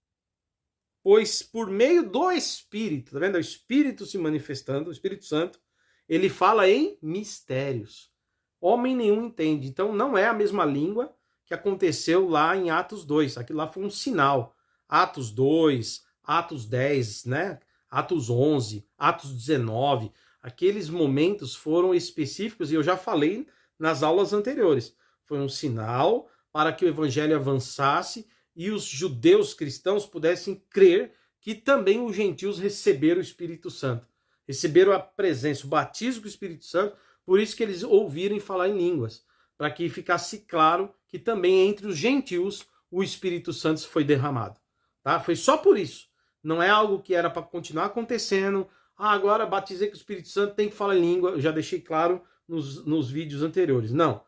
Pois por meio do Espírito, tá vendo? O Espírito se manifestando, o Espírito Santo, ele fala em mistérios. Homem nenhum entende. Então não é a mesma língua que aconteceu lá em Atos 2. Aquilo lá foi um sinal. Atos 2, Atos 10, né? Atos 11, Atos 19, aqueles momentos foram específicos e eu já falei nas aulas anteriores. Foi um sinal para que o evangelho avançasse e os judeus cristãos pudessem crer que também os gentios receberam o Espírito Santo. Receberam a presença, o batismo com o Espírito Santo, por isso que eles ouviram falar em línguas, para que ficasse claro que também entre os gentios o Espírito Santo foi derramado. Tá? Foi só por isso. Não é algo que era para continuar acontecendo. Agora batizei com o Espírito Santo, tem que falar em língua. Eu já deixei claro nos vídeos anteriores. Não,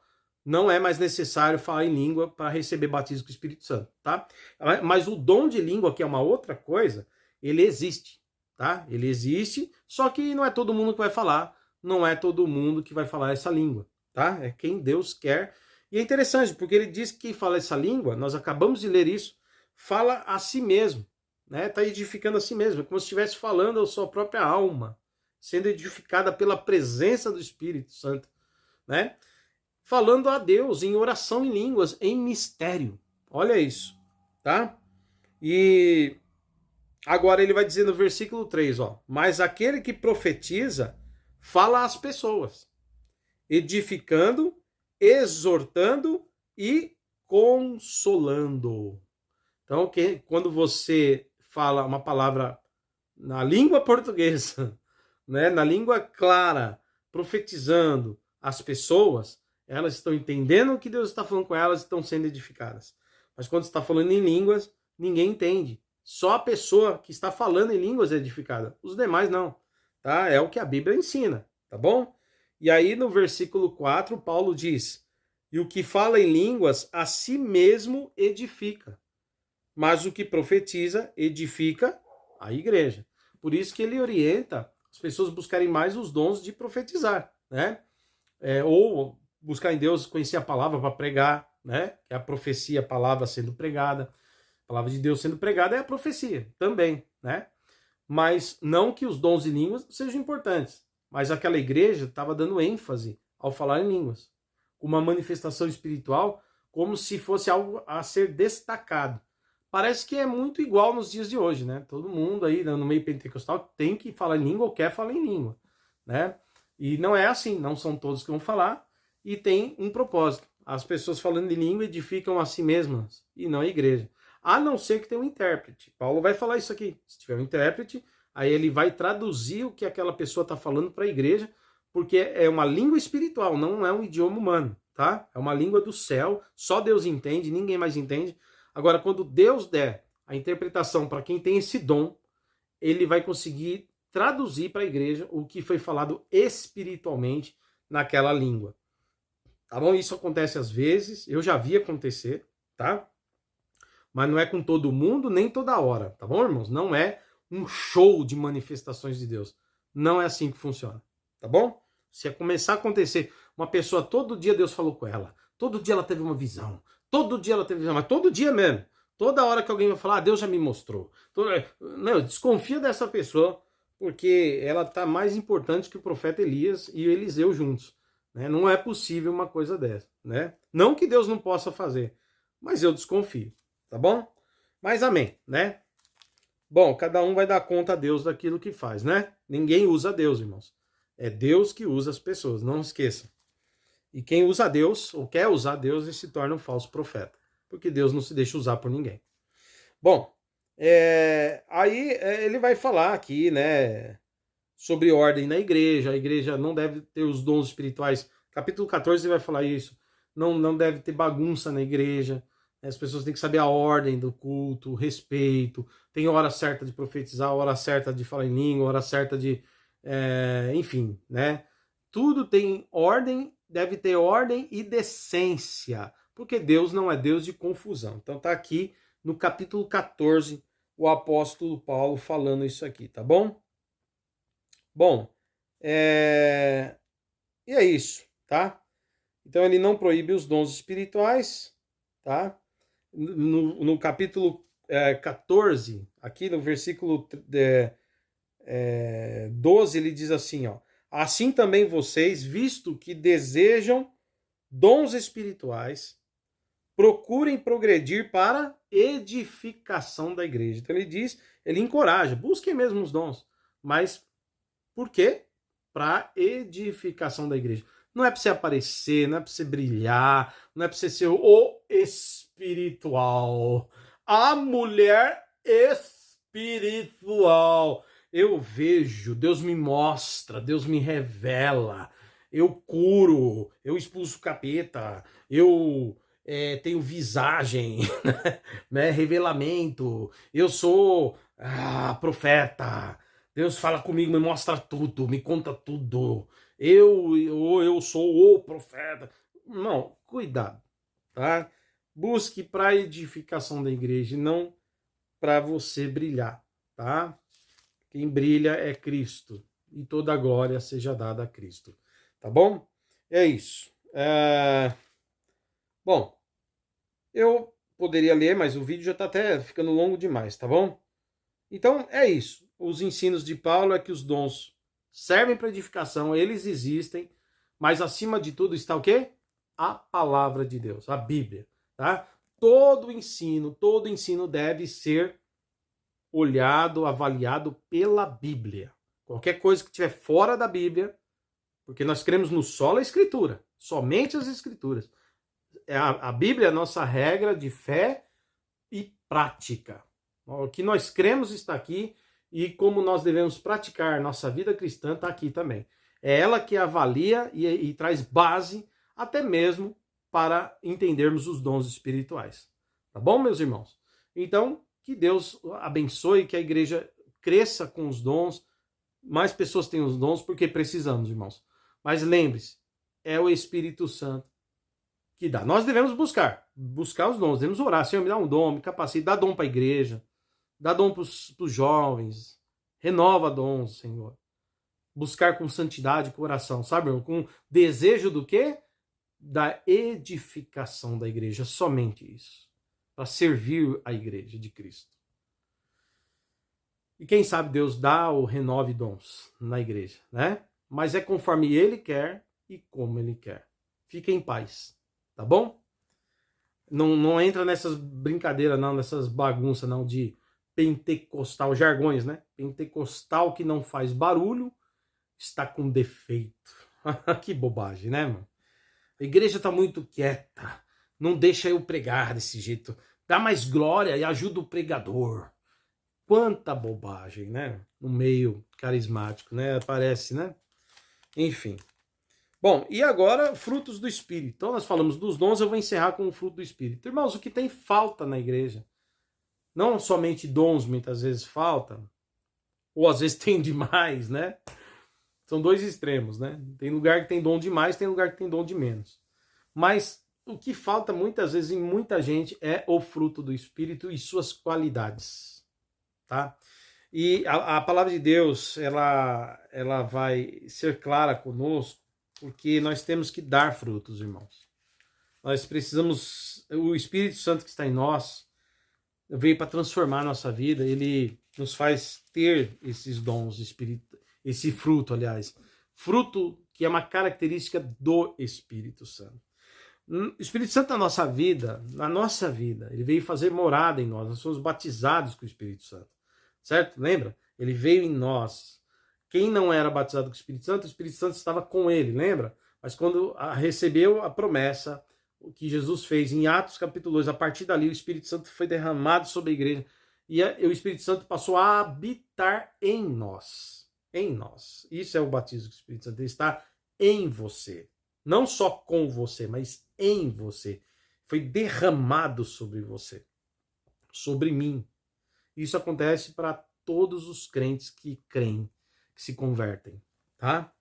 não é mais necessário falar em língua para receber batismo com o Espírito Santo, tá? Mas o dom de língua, que é uma outra coisa, ele existe, tá? Ele existe, só que não é todo mundo que vai falar, não é todo mundo que vai falar essa língua, tá? É quem Deus quer. E é interessante, porque ele diz que quem fala essa língua, nós acabamos de ler isso, fala a si mesmo, né? Está edificando a si mesmo, como se estivesse falando a sua própria alma, sendo edificada pela presença do Espírito Santo, né? Falando a Deus em oração em línguas, em mistério. Olha isso, tá? E agora ele vai dizer no versículo 3, ó, mas aquele que profetiza fala às pessoas, edificando, exortando e consolando. Então, quando você fala uma palavra na língua portuguesa, né, na língua clara, profetizando as pessoas, elas estão entendendo o que Deus está falando com elas e estão sendo edificadas. Mas quando está falando em línguas, ninguém entende. Só a pessoa que está falando em línguas é edificada. Os demais não. Tá? É o que a Bíblia ensina. Tá bom? E aí no versículo 4, Paulo diz: e o que fala em línguas a si mesmo edifica. Mas o que profetiza edifica a igreja. Por isso que ele orienta as pessoas buscarem mais os dons de profetizar, né? Ou buscar em Deus conhecer a palavra para pregar, né? Que é a profecia, a palavra sendo pregada. A palavra de Deus sendo pregada é a profecia também, né? Mas não que os dons de línguas sejam importantes. Mas aquela igreja estava dando ênfase ao falar em línguas. Uma manifestação espiritual como se fosse algo a ser destacado. Parece que é muito igual nos dias de hoje, né? Todo mundo aí no meio pentecostal tem que falar em língua ou quer falar em língua, né? E não é assim, não são todos que vão falar, e tem um propósito. As pessoas falando em língua edificam a si mesmas, e não a igreja. A não ser que tenha um intérprete. Paulo vai falar isso aqui. Se tiver um intérprete, aí ele vai traduzir o que aquela pessoa está falando para a igreja, porque é uma língua espiritual, não é um idioma humano, tá? É uma língua do céu, só Deus entende, ninguém mais entende. Agora, quando Deus der a interpretação para quem tem esse dom, ele vai conseguir traduzir para a igreja o que foi falado espiritualmente naquela língua. Tá bom? Isso acontece às vezes, eu já vi acontecer, tá? Mas não é com todo mundo, nem toda hora, tá bom, irmãos? Não é um show de manifestações de Deus. Não é assim que funciona, tá bom? Se começar a acontecer, uma pessoa, todo dia Deus falou com ela, todo dia ela teve uma visão, todo dia ela teve visão, mas todo dia mesmo. Toda hora que alguém vai falar, Deus já me mostrou. Não, desconfia dessa pessoa, porque ela está mais importante que o profeta Elias e o Eliseu juntos. Né? Não é possível uma coisa dessa. Né? Não que Deus não possa fazer, mas eu desconfio. Tá bom? Mas amém, né? Bom, cada um vai dar conta a Deus daquilo que faz, né? Ninguém usa Deus, irmãos. É Deus que usa as pessoas, não esqueçam. E quem usa Deus, ou quer usar Deus, ele se torna um falso profeta. Porque Deus não se deixa usar por ninguém. Bom, aí ele vai falar aqui, né, sobre ordem na igreja. A igreja não deve ter os dons espirituais. Capítulo 14 ele vai falar isso. Não deve ter bagunça na igreja. As pessoas têm que saber a ordem do culto, o respeito. Tem hora certa de profetizar, hora certa de falar em língua, hora certa de... enfim, né? Tudo tem ordem, deve ter ordem e decência. Porque Deus não é Deus de confusão. Então tá aqui no capítulo 14, o apóstolo Paulo falando isso aqui, tá bom? Bom, e é isso, tá? Então ele não proíbe os dons espirituais, tá? No capítulo 14, aqui no versículo 12, ele diz assim, ó: assim também vocês, visto que desejam dons espirituais, procurem progredir para edificação da igreja. Então ele diz, ele encoraja, busquem mesmo os dons, Mas por quê? Para edificação da igreja. Não é para você aparecer, não é para você brilhar, não é para você ser o espiritual. A mulher espiritual. Eu vejo, Deus me mostra, Deus me revela. Eu curo, eu expulso o capeta, eu tenho visagem, né, revelamento, eu sou profeta. Deus fala comigo, me mostra tudo, me conta tudo. Eu sou o profeta. Não, cuidado, tá? Busque para edificação da igreja e não para você brilhar, tá? Quem brilha é Cristo e toda a glória seja dada a Cristo, tá bom? É isso. Bom, eu poderia ler, mas o vídeo já está até ficando longo demais, tá bom? Então é isso. Os ensinos de Paulo é que os dons servem para edificação, eles existem, mas acima de tudo está o quê? A palavra de Deus, a Bíblia, tá? Todo ensino deve ser olhado, avaliado pela Bíblia. Qualquer coisa que estiver fora da Bíblia, porque nós cremos no solo a Escritura, somente as Escrituras. A Bíblia é a nossa regra de fé e prática. O que nós cremos está aqui e como nós devemos praticar nossa vida cristã está aqui também. É ela que avalia e traz base até mesmo para entendermos os dons espirituais. Tá bom, meus irmãos? Então, que Deus abençoe, que a igreja cresça com os dons, mais pessoas tenham os dons, porque precisamos, irmãos. Mas lembre-se, é o Espírito Santo que dá. Nós devemos buscar os dons, devemos orar. Senhor, me dá um dom, me capacite, dá dom para a igreja, dá dom para os jovens, renova dons, Senhor. Buscar com santidade, com oração, sabe, irmão? Com desejo do quê? Da edificação da igreja, somente isso. Para servir a igreja de Cristo. E quem sabe Deus dá ou renove dons na igreja, né? Mas é conforme Ele quer e como Ele quer. Fique em paz, tá bom? Não entra nessas brincadeiras, não, nessas bagunças, não, de pentecostal, jargões, né? Pentecostal que não faz barulho está com defeito. Que bobagem, né, mano? A igreja está muito quieta. Não deixa eu pregar desse jeito. Dá mais glória e ajuda o pregador. Quanta bobagem, né? No meio carismático, né? Parece, né? Enfim. Bom, e agora, frutos do Espírito. Então, nós falamos dos dons, eu vou encerrar com o fruto do Espírito. Irmãos, o que tem falta na igreja? Não somente dons, muitas vezes falta, ou às vezes tem demais, né? São dois extremos, né? Tem lugar que tem dom demais, tem lugar que tem dom de menos. Mas o que falta muitas vezes em muita gente é o fruto do Espírito e suas qualidades, tá? E a palavra de Deus, ela vai ser clara conosco, porque nós temos que dar frutos, irmãos. Nós precisamos, o Espírito Santo que está em nós, veio para transformar a nossa vida, ele nos faz ter esses dons, esse fruto, aliás. Fruto que é uma característica do Espírito Santo. O Espírito Santo na nossa vida, ele veio fazer morada em nós, nós somos batizados com o Espírito Santo. Certo? Lembra? Ele veio em nós. Quem não era batizado com o Espírito Santo estava com ele, lembra? Mas quando recebeu a promessa, o que Jesus fez em Atos capítulo 2, a partir dali o Espírito Santo foi derramado sobre a igreja e o Espírito Santo passou a habitar em nós. Em nós. Isso é o batismo com o Espírito Santo. Ele está em você. Não só com você, mas em você. Foi derramado sobre você. Sobre mim. Isso acontece para todos os crentes que creem, que se convertem, tá?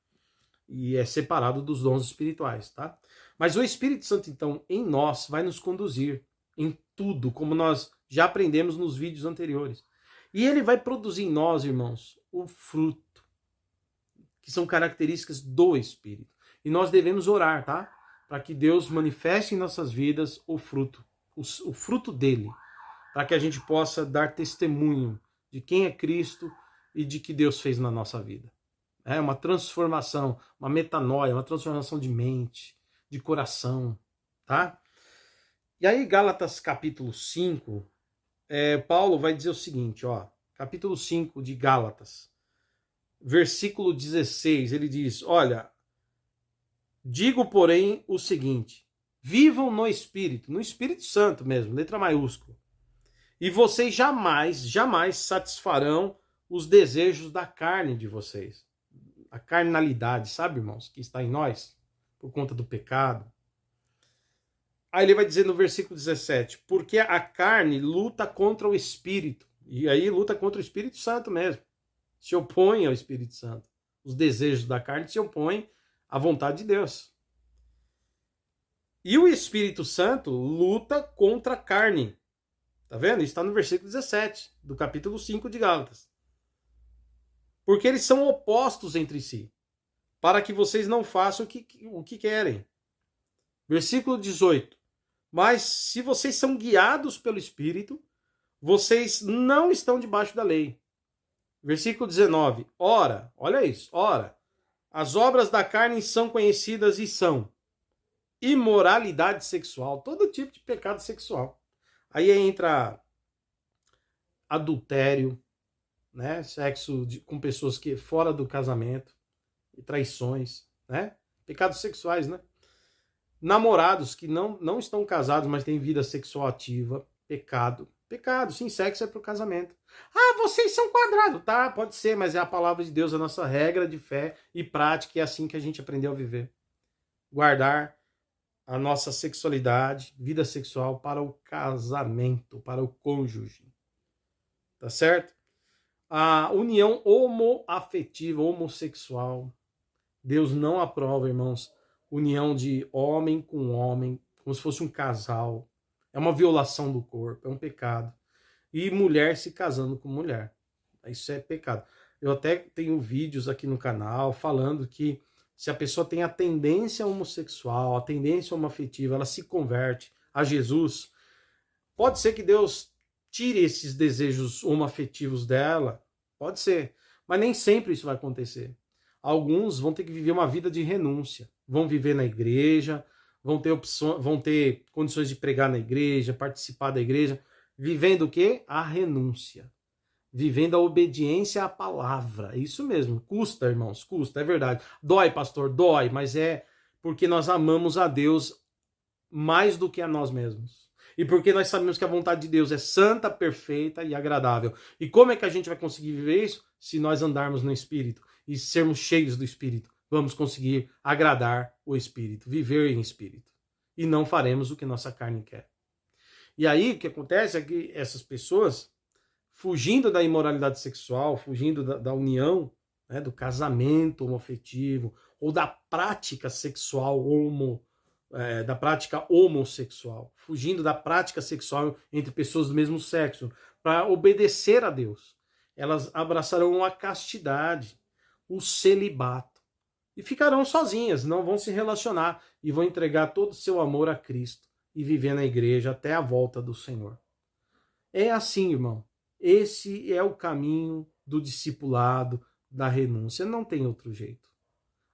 E é separado dos dons espirituais, tá? Mas o Espírito Santo, então, em nós, vai nos conduzir em tudo, como nós já aprendemos nos vídeos anteriores. E ele vai produzir em nós, irmãos, o fruto, que são características do Espírito. E nós devemos orar, tá? Para que Deus manifeste em nossas vidas o fruto dele, para que a gente possa dar testemunho de quem é Cristo e de que Deus fez na nossa vida. É uma transformação, uma metanoia, uma transformação de mente, de coração, tá? E aí, Gálatas capítulo 5, Paulo vai dizer o seguinte, ó, capítulo 5 de Gálatas. versículo 16, ele diz, olha, digo, porém, o seguinte, vivam no Espírito Santo mesmo, letra maiúscula, e vocês jamais, jamais satisfarão os desejos da carne de vocês. A carnalidade, sabe, irmãos, que está em nós, por conta do pecado. Aí ele vai dizer no versículo 17, porque a carne luta contra o Espírito, e aí luta contra o Espírito Santo mesmo, se opõe ao Espírito Santo. Os desejos da carne se opõem à vontade de Deus. E o Espírito Santo luta contra a carne. Tá vendo? Isso está no versículo 17, do capítulo 5 de Gálatas. Porque eles são opostos entre si, para que vocês não façam o que querem. Versículo 18. Mas se vocês são guiados pelo Espírito, vocês não estão debaixo da lei. Versículo 19. Ora, olha isso, ora, as obras da carne são conhecidas e são imoralidade sexual, todo tipo de pecado sexual. Aí entra adultério, né? Sexo com pessoas que fora do casamento, e traições, né? Pecados sexuais, né? Namorados que não estão casados, mas têm vida sexual ativa, pecado. Pecado, sim, sexo é pro casamento. Ah, vocês são quadrados, tá? Pode ser, mas é a palavra de Deus, a nossa regra de fé e prática, e é assim que a gente aprendeu a viver. Guardar a nossa sexualidade, vida sexual para o casamento, para o cônjuge. Tá certo? A união homoafetiva, homossexual, Deus não aprova, irmãos, união de homem com homem, como se fosse um casal. É uma violação do corpo, é um pecado. E mulher se casando com mulher. Isso é pecado. Eu até tenho vídeos aqui no canal falando que se a pessoa tem a tendência homossexual, a tendência homoafetiva, ela se converte a Jesus, pode ser que Deus tire esses desejos homoafetivos dela, pode ser, mas nem sempre isso vai acontecer. Alguns vão ter que viver uma vida de renúncia, vão viver na igreja, vão ter condições de pregar na igreja, participar da igreja, vivendo o quê? A renúncia. Vivendo a obediência à palavra. Isso mesmo. Custa, irmãos, custa, é verdade. Dói, pastor, dói, mas é porque nós amamos a Deus mais do que a nós mesmos. E porque nós sabemos que a vontade de Deus é santa, perfeita e agradável. E como é que a gente vai conseguir viver isso? Se nós andarmos no Espírito e sermos cheios do Espírito. Vamos conseguir agradar o Espírito, viver em Espírito. E não faremos o que nossa carne quer. E aí o que acontece é que essas pessoas, fugindo da imoralidade sexual, fugindo da união, né, do casamento homoafetivo, ou da prática sexual da prática homossexual, fugindo da prática sexual entre pessoas do mesmo sexo, para obedecer a Deus. Elas abraçarão a castidade, o celibato, e ficarão sozinhas, não vão se relacionar, e vão entregar todo o seu amor a Cristo, e viver na igreja até a volta do Senhor. É assim, irmão. Esse é o caminho do discipulado, da renúncia. Não tem outro jeito.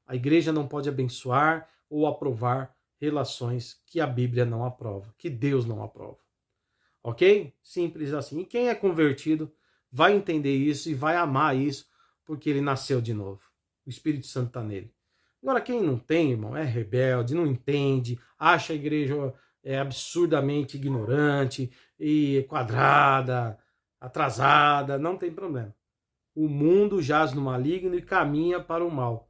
A igreja não pode abençoar ou aprovar relações que a Bíblia não aprova, que Deus não aprova. Ok? Simples assim. E quem é convertido vai entender isso e vai amar isso, porque ele nasceu de novo. O Espírito Santo está nele. Agora, quem não tem, irmão, é rebelde, não entende, acha a igreja absurdamente ignorante e quadrada, atrasada, não tem problema. O mundo jaz no maligno e caminha para o mal.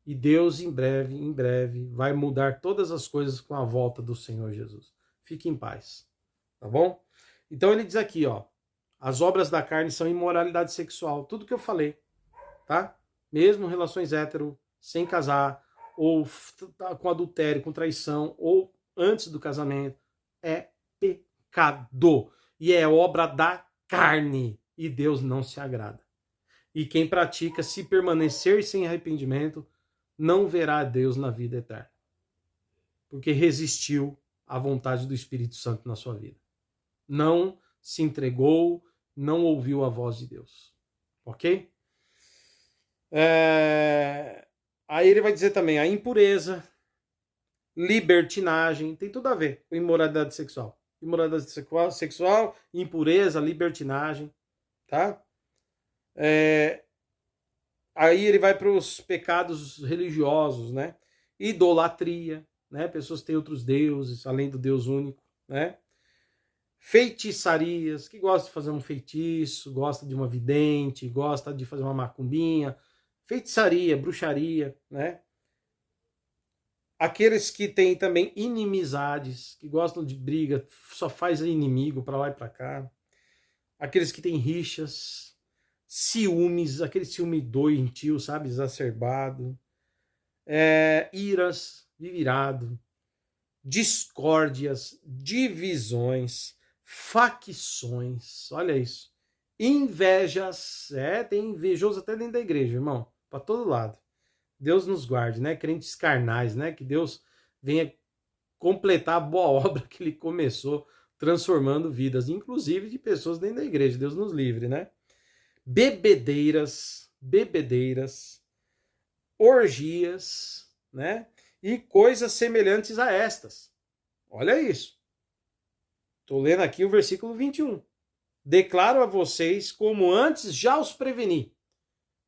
E Deus em breve, vai mudar todas as coisas com a volta do Senhor Jesus. Fique em paz, tá bom? Então ele diz aqui, ó, as obras da carne são imoralidade sexual, tudo que eu falei, tá? Mesmo relações hétero, sem casar, ou com adultério, com traição, ou antes do casamento, é pecado. E é obra da carne. E Deus não se agrada. E quem pratica, se permanecer sem arrependimento, não verá Deus na vida eterna. Porque resistiu à vontade do Espírito Santo na sua vida. Não se entregou, não ouviu a voz de Deus. Ok? Aí ele vai dizer também a impureza, libertinagem, tem tudo a ver com imoralidade sexual. Imoralidade sexual, impureza, libertinagem, tá? Aí ele vai para os pecados religiosos, né? Idolatria, né? Pessoas têm outros deuses, além do Deus único, né? Feitiçarias, que gosta de fazer um feitiço, gosta de uma vidente, gosta de fazer uma macumbinha, feitiçaria, bruxaria, né? Aqueles que têm também inimizades, que gostam de briga, só faz inimigo para lá e para cá. Aqueles que têm rixas, ciúmes, aquele ciúme doentio, sabe, exacerbado. Iras, vivirado, discórdias, divisões, facções, olha isso. Invejas, tem invejoso até dentro da igreja, irmão, para todo lado. Deus nos guarde, né? Crentes carnais, né? Que Deus venha completar a boa obra que ele começou, transformando vidas, inclusive de pessoas dentro da igreja. Deus nos livre, né? Bebedeiras, orgias, né? E coisas semelhantes a estas. Olha isso. Estou lendo aqui o versículo 21. Declaro a vocês, como antes já os preveni.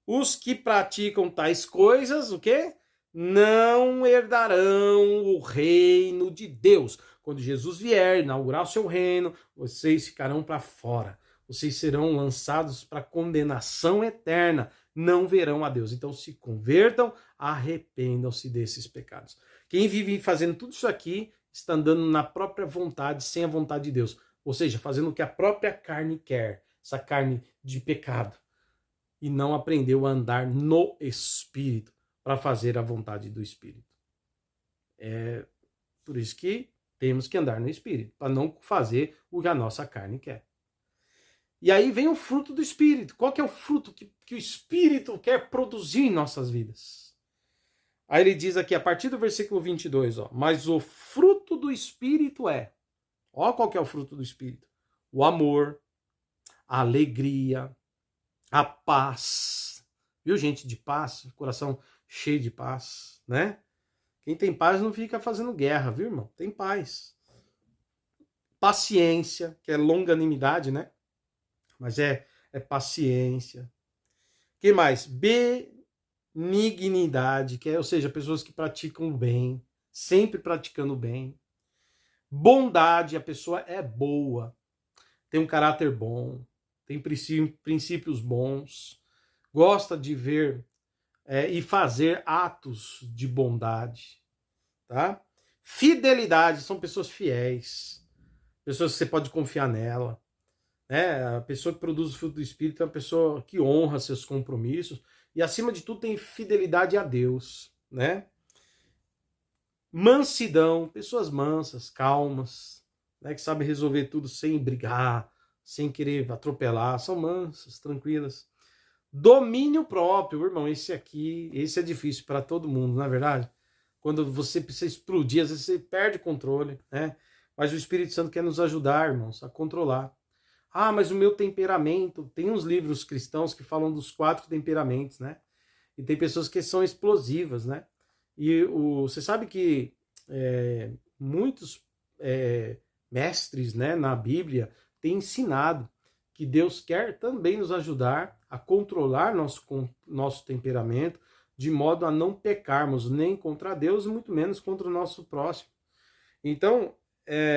Os que praticam tais coisas, o quê? Não herdarão o reino de Deus. Quando Jesus vier inaugurar o seu reino, vocês ficarão para fora. Vocês serão lançados para condenação eterna. Não verão a Deus. Então se convertam, arrependam-se desses pecados. Quem vive fazendo tudo isso aqui está andando na própria vontade, sem a vontade de Deus. Ou seja, fazendo o que a própria carne quer. Essa carne de pecado. E não aprendeu a andar no Espírito para fazer a vontade do Espírito. É por isso que temos que andar no Espírito, para não fazer o que a nossa carne quer. E aí vem o fruto do Espírito. Qual que é o fruto que o Espírito quer produzir em nossas vidas? Aí ele diz aqui, a partir do versículo 22, mas o fruto do Espírito qual que é o fruto do Espírito? O amor, a alegria, a paz. Viu, gente de paz? Coração cheio de paz, né? Quem tem paz não fica fazendo guerra, viu, irmão? Tem paz. Paciência, que é longanimidade, né? Mas é paciência. O que mais? Benignidade, ou seja, pessoas que praticam o bem, sempre praticando o bem. Bondade, a pessoa é boa, tem um caráter bom, tem princípios bons, gosta de ver e fazer atos de bondade, tá? Fidelidade, são pessoas fiéis, pessoas que você pode confiar nela, né? A pessoa que produz o fruto do Espírito é uma pessoa que honra seus compromissos e, acima de tudo, tem fidelidade a Deus, né? Mansidão, pessoas mansas, calmas, né? Que sabem resolver tudo sem brigar, sem querer atropelar, são mansas, tranquilas. Domínio próprio, irmão, esse é difícil para todo mundo, não é verdade? Quando você precisa explodir, às vezes você perde o controle, né? Mas o Espírito Santo quer nos ajudar, irmãos, a controlar. Ah, mas o meu temperamento, tem uns livros cristãos que falam dos 4 temperamentos, né? E tem pessoas que são explosivas, né? E você sabe que muitos mestres, né, na Bíblia têm ensinado que Deus quer também nos ajudar a controlar nosso temperamento, de modo a não pecarmos nem contra Deus, muito menos contra o nosso próximo. Então,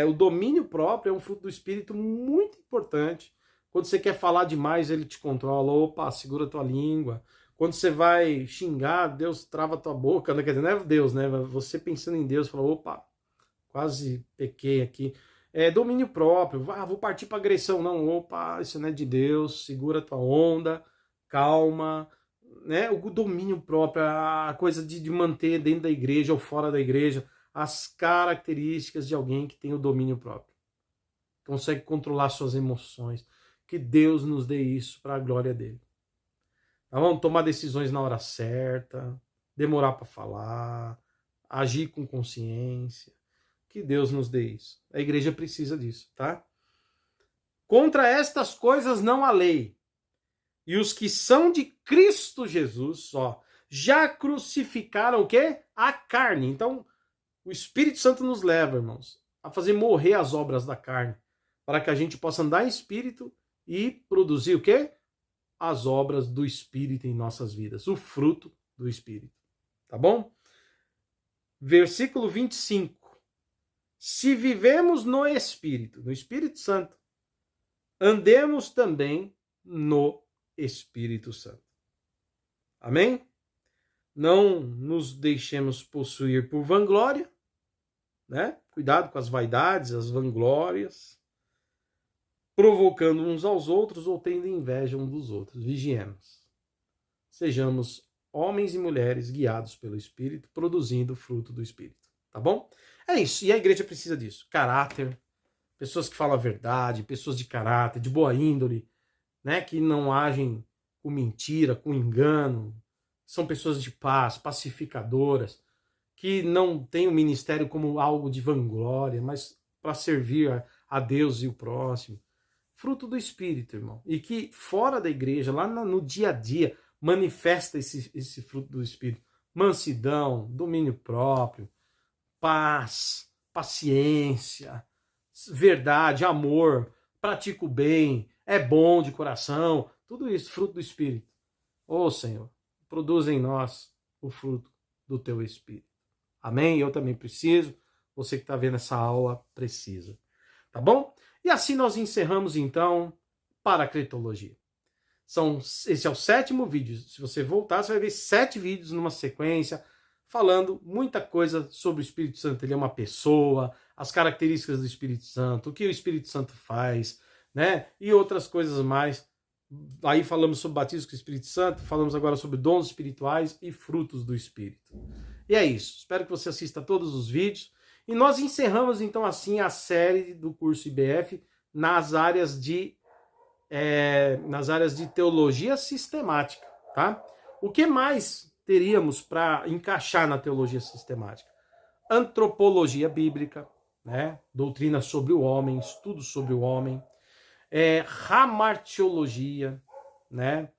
o domínio próprio é um fruto do Espírito muito importante. Quando você quer falar demais, ele te controla. Opa, segura tua língua. Quando você vai xingar, Deus trava tua boca. Quer dizer, não é Deus, né? Você pensando em Deus, fala, opa, quase pequei aqui. Domínio próprio. Vou partir para agressão. Não, opa, isso não é de Deus. Segura tua onda, calma. Né? O domínio próprio, a coisa de manter dentro da igreja ou fora da igreja as características de alguém que tem o domínio próprio. Consegue controlar suas emoções. Que Deus nos dê isso para a glória dele. Tá bom? Tomar decisões na hora certa, demorar para falar, agir com consciência. Que Deus nos dê isso. A igreja precisa disso, tá? Contra estas coisas não há lei. E os que são de Cristo Jesus, já crucificaram o quê? A carne. Então, o Espírito Santo nos leva, irmãos, a fazer morrer as obras da carne, para que a gente possa andar em espírito e produzir o quê? as obras do Espírito em nossas vidas, o fruto do Espírito. Tá bom? Versículo 25. Se vivemos no Espírito Santo, andemos também no Espírito Santo. Amém? Não nos deixemos possuir por vanglória, né? Cuidado com as vaidades, as vanglórias, provocando uns aos outros ou tendo inveja uns dos outros. Vigiemos. Sejamos homens e mulheres guiados pelo Espírito, produzindo o fruto do Espírito. Tá bom? É isso. E a igreja precisa disso. Caráter, pessoas que falam a verdade, pessoas de caráter, de boa índole, né? Que não agem com mentira, com engano. São pessoas de paz, pacificadoras, que não têm o ministério como algo de vanglória, mas para servir a Deus e o próximo. Fruto do Espírito, irmão. E que fora da igreja, lá no dia a dia, manifesta esse fruto do Espírito. Mansidão, domínio próprio, paz, paciência, verdade, amor, pratica o bem, é bom de coração. Tudo isso, fruto do Espírito. Ô Senhor, produz em nós o fruto do teu Espírito. Amém? Eu também preciso. Você que está vendo essa aula precisa. Tá bom? E assim nós encerramos, então, Paracletologia. Esse é o 7º vídeo. Se você voltar, você vai ver 7 vídeos numa sequência, falando muita coisa sobre o Espírito Santo. Ele é uma pessoa, as características do Espírito Santo, o que o Espírito Santo faz, né? E outras coisas mais. Aí falamos sobre batismo com o Espírito Santo, falamos agora sobre dons espirituais e frutos do Espírito. E é isso. Espero que você assista a todos os vídeos. E nós encerramos, então, assim, a série do curso IBF nas áreas de teologia sistemática, tá? O que mais teríamos para encaixar na teologia sistemática? Antropologia bíblica, né? Doutrina sobre o homem, estudo sobre o homem, hamartiologia, né?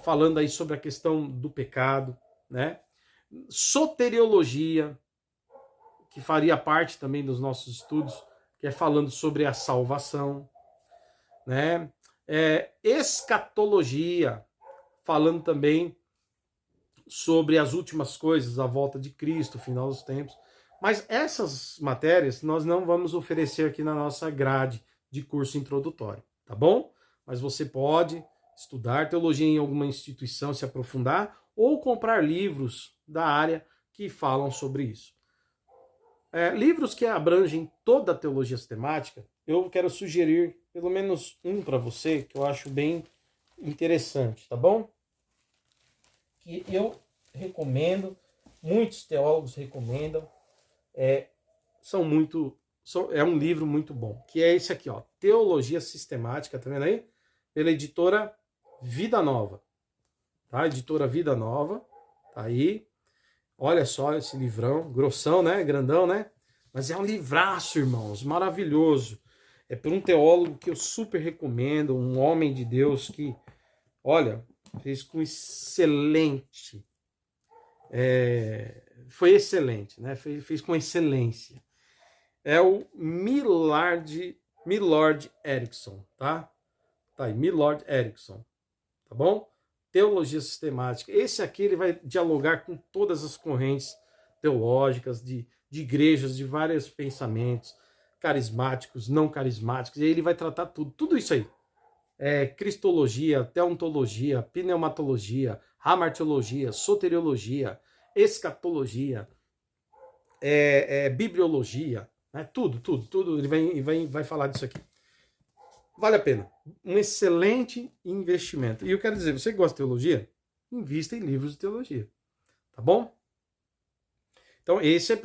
Falando aí sobre a questão do pecado, né? Soteriologia, que faria parte também dos nossos estudos, que é falando sobre a salvação, né? Escatologia, falando também sobre as últimas coisas, a volta de Cristo, o final dos tempos. Mas essas matérias nós não vamos oferecer aqui na nossa grade de curso introdutório, tá bom? Mas você pode estudar teologia em alguma instituição, se aprofundar, ou comprar livros da área que falam sobre isso. Livros que abrangem toda a teologia sistemática, eu quero sugerir pelo menos um para você, que eu acho bem interessante, tá bom? Que eu recomendo, muitos teólogos recomendam, é um livro muito bom, que é esse aqui, ó, Teologia Sistemática, tá vendo aí? Pela editora Vida Nova, tá? Editora Vida Nova, tá aí. Olha só esse livrão, grossão, né? Grandão, né? Mas é um livraço, irmãos, maravilhoso. É por um teólogo que eu super recomendo, um homem de Deus que, olha, fez com excelente. Foi excelente, né? Fez com excelência. É o Millard Erickson, tá? Tá aí, Millard Erickson, tá bom? Teologia sistemática. Esse aqui ele vai dialogar com todas as correntes teológicas de igrejas de vários pensamentos, carismáticos, não carismáticos, e aí ele vai tratar tudo isso aí. Cristologia, teontologia, pneumatologia, hamartiologia, soteriologia, escatologia, bibliologia, né? Tudo, ele vai falar disso aqui. Vale a pena. Um excelente investimento. E eu quero dizer, você que gosta de teologia, invista em livros de teologia. Tá bom? Então, esse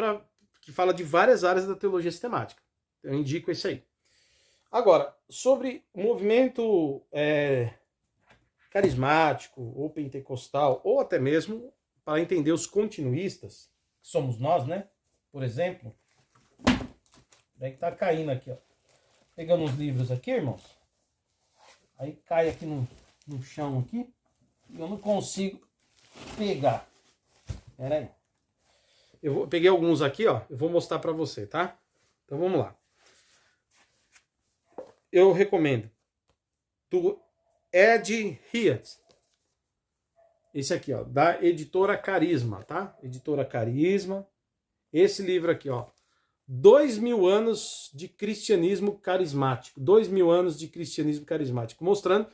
que fala de várias áreas da teologia sistemática. Eu indico esse aí. Agora, sobre o movimento carismático, ou pentecostal, ou até mesmo para entender os continuistas, que somos nós, né? Por exemplo, é que tá caindo aqui, ó. Pegando uns livros aqui, irmãos. Aí cai aqui no chão aqui. E eu não consigo pegar. Pera aí. Peguei alguns aqui, ó. Eu vou mostrar para você, tá? Então vamos lá. Eu recomendo Ed Hyatt. Esse aqui, ó, da editora Carisma, tá? Editora Carisma. Esse livro aqui, ó. 2000 anos de cristianismo carismático. 2000 anos de cristianismo carismático. Mostrando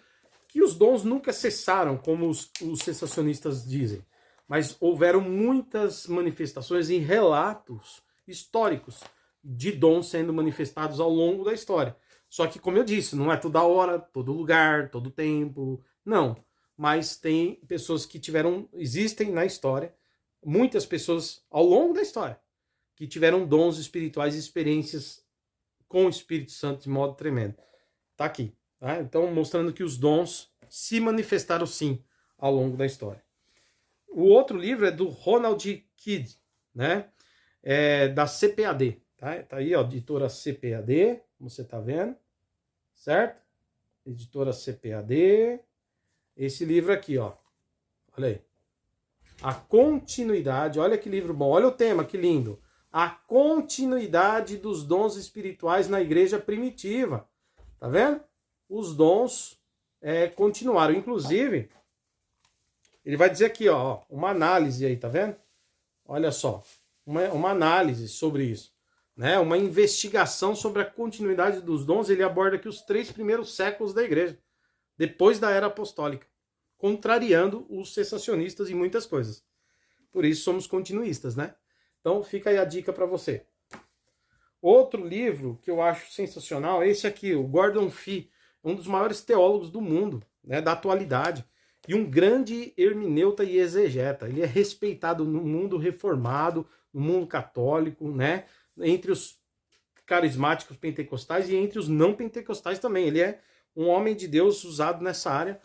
que os dons nunca cessaram, como os sensacionistas dizem. Mas houveram muitas manifestações em relatos históricos de dons sendo manifestados ao longo da história. Só que, como eu disse, não é toda hora, todo lugar, todo tempo. Não. Mas tem pessoas que existem na história, muitas pessoas ao longo da história, que tiveram dons espirituais e experiências com o Espírito Santo de modo tremendo. Tá aqui. Tá? Então, mostrando que os dons se manifestaram sim ao longo da história. O outro livro é do Ronald Kidd, né? Da CPAD. Tá aí, ó, editora CPAD, como você tá vendo. Certo? Editora CPAD. Esse livro aqui, ó. Olha aí. A continuidade, olha que livro bom. Olha o tema, que lindo. A continuidade dos dons espirituais na igreja primitiva. Tá vendo? Os dons continuaram. Inclusive, ele vai dizer aqui, ó, uma análise aí, tá vendo? Olha só, uma análise sobre isso. Né? Uma investigação sobre a continuidade dos dons. Ele aborda aqui os 3 primeiros séculos da igreja, depois da era apostólica, contrariando os cessacionistas em muitas coisas. Por isso somos continuistas, né? Então fica aí a dica para você. Outro livro que eu acho sensacional é esse aqui, o Gordon Fee, um dos maiores teólogos do mundo, né, da atualidade, e um grande hermeneuta e exegeta. Ele é respeitado no mundo reformado, no mundo católico, né, entre os carismáticos pentecostais e entre os não pentecostais também. Ele é um homem de Deus usado nessa área,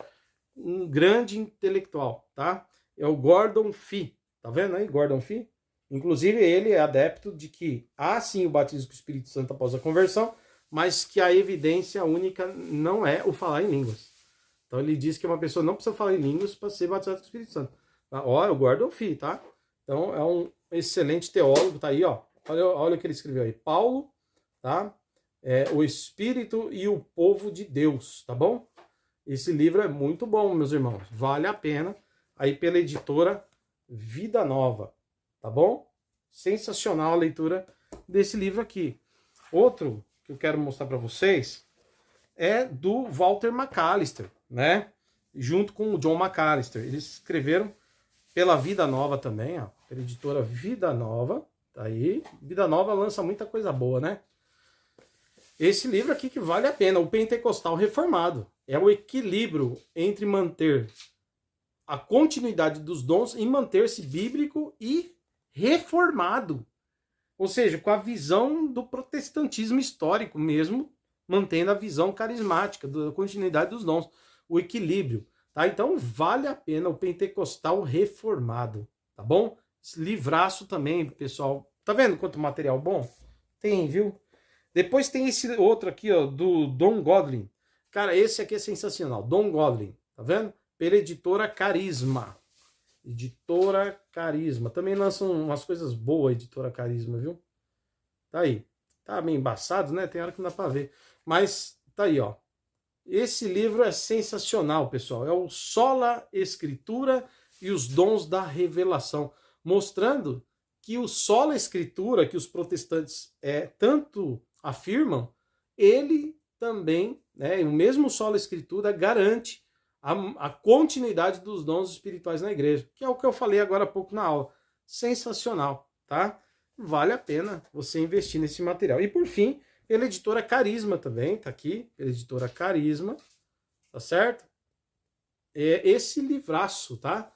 um grande intelectual, tá? É o Gordon Fee, tá vendo aí, Gordon Fee? Inclusive ele é adepto de que há sim o batismo com o Espírito Santo após a conversão, mas que a evidência única não é o falar em línguas. Então ele diz que uma pessoa não precisa falar em línguas para ser batizada com o Espírito Santo. Ó, é o Gordon Fee, tá? Então é um excelente teólogo, tá aí, ó. Olha o que ele escreveu aí. Paulo, tá? O Espírito e o Povo de Deus, tá bom? Esse livro é muito bom, meus irmãos. Vale a pena. Aí pela editora Vida Nova, tá bom? Sensacional a leitura desse livro aqui. Outro que eu quero mostrar para vocês é do Walter McAllister, né? Junto com o John McAllister. Eles escreveram pela Vida Nova também, ó. Pela editora Vida Nova. Tá aí. Vida Nova lança muita coisa boa, né? Esse livro aqui que vale a pena, o Pentecostal Reformado. É o equilíbrio entre manter a continuidade dos dons e manter-se bíblico e reformado. Ou seja, com a visão do protestantismo histórico mesmo, mantendo a visão carismática da continuidade dos dons, o equilíbrio. Tá? Então vale a pena o Pentecostal Reformado, tá bom? Esse livraço também, pessoal. Tá vendo quanto material bom? Tem, viu? Depois tem esse outro aqui, ó, do Don Godwin. Cara, esse aqui é sensacional. Don Godwin, tá vendo? Pela editora Carisma. Editora Carisma. Também lançam umas coisas boas, editora Carisma, viu? Tá aí. Tá meio embaçado, né? Tem hora que não dá pra ver. Mas tá aí, ó. Esse livro é sensacional, pessoal. É o Sola Escritura e os Dons da Revelação. Mostrando que o Sola Escritura, que os protestantes tanto afirmam, ele também, né, o mesmo Sola Escritura garante a continuidade dos dons espirituais na igreja, que é o que eu falei agora há pouco na aula. Sensacional, tá? Vale a pena você investir nesse material. E por fim, pela editora Carisma também, tá aqui, pela editora Carisma, tá certo? É esse livraço, tá?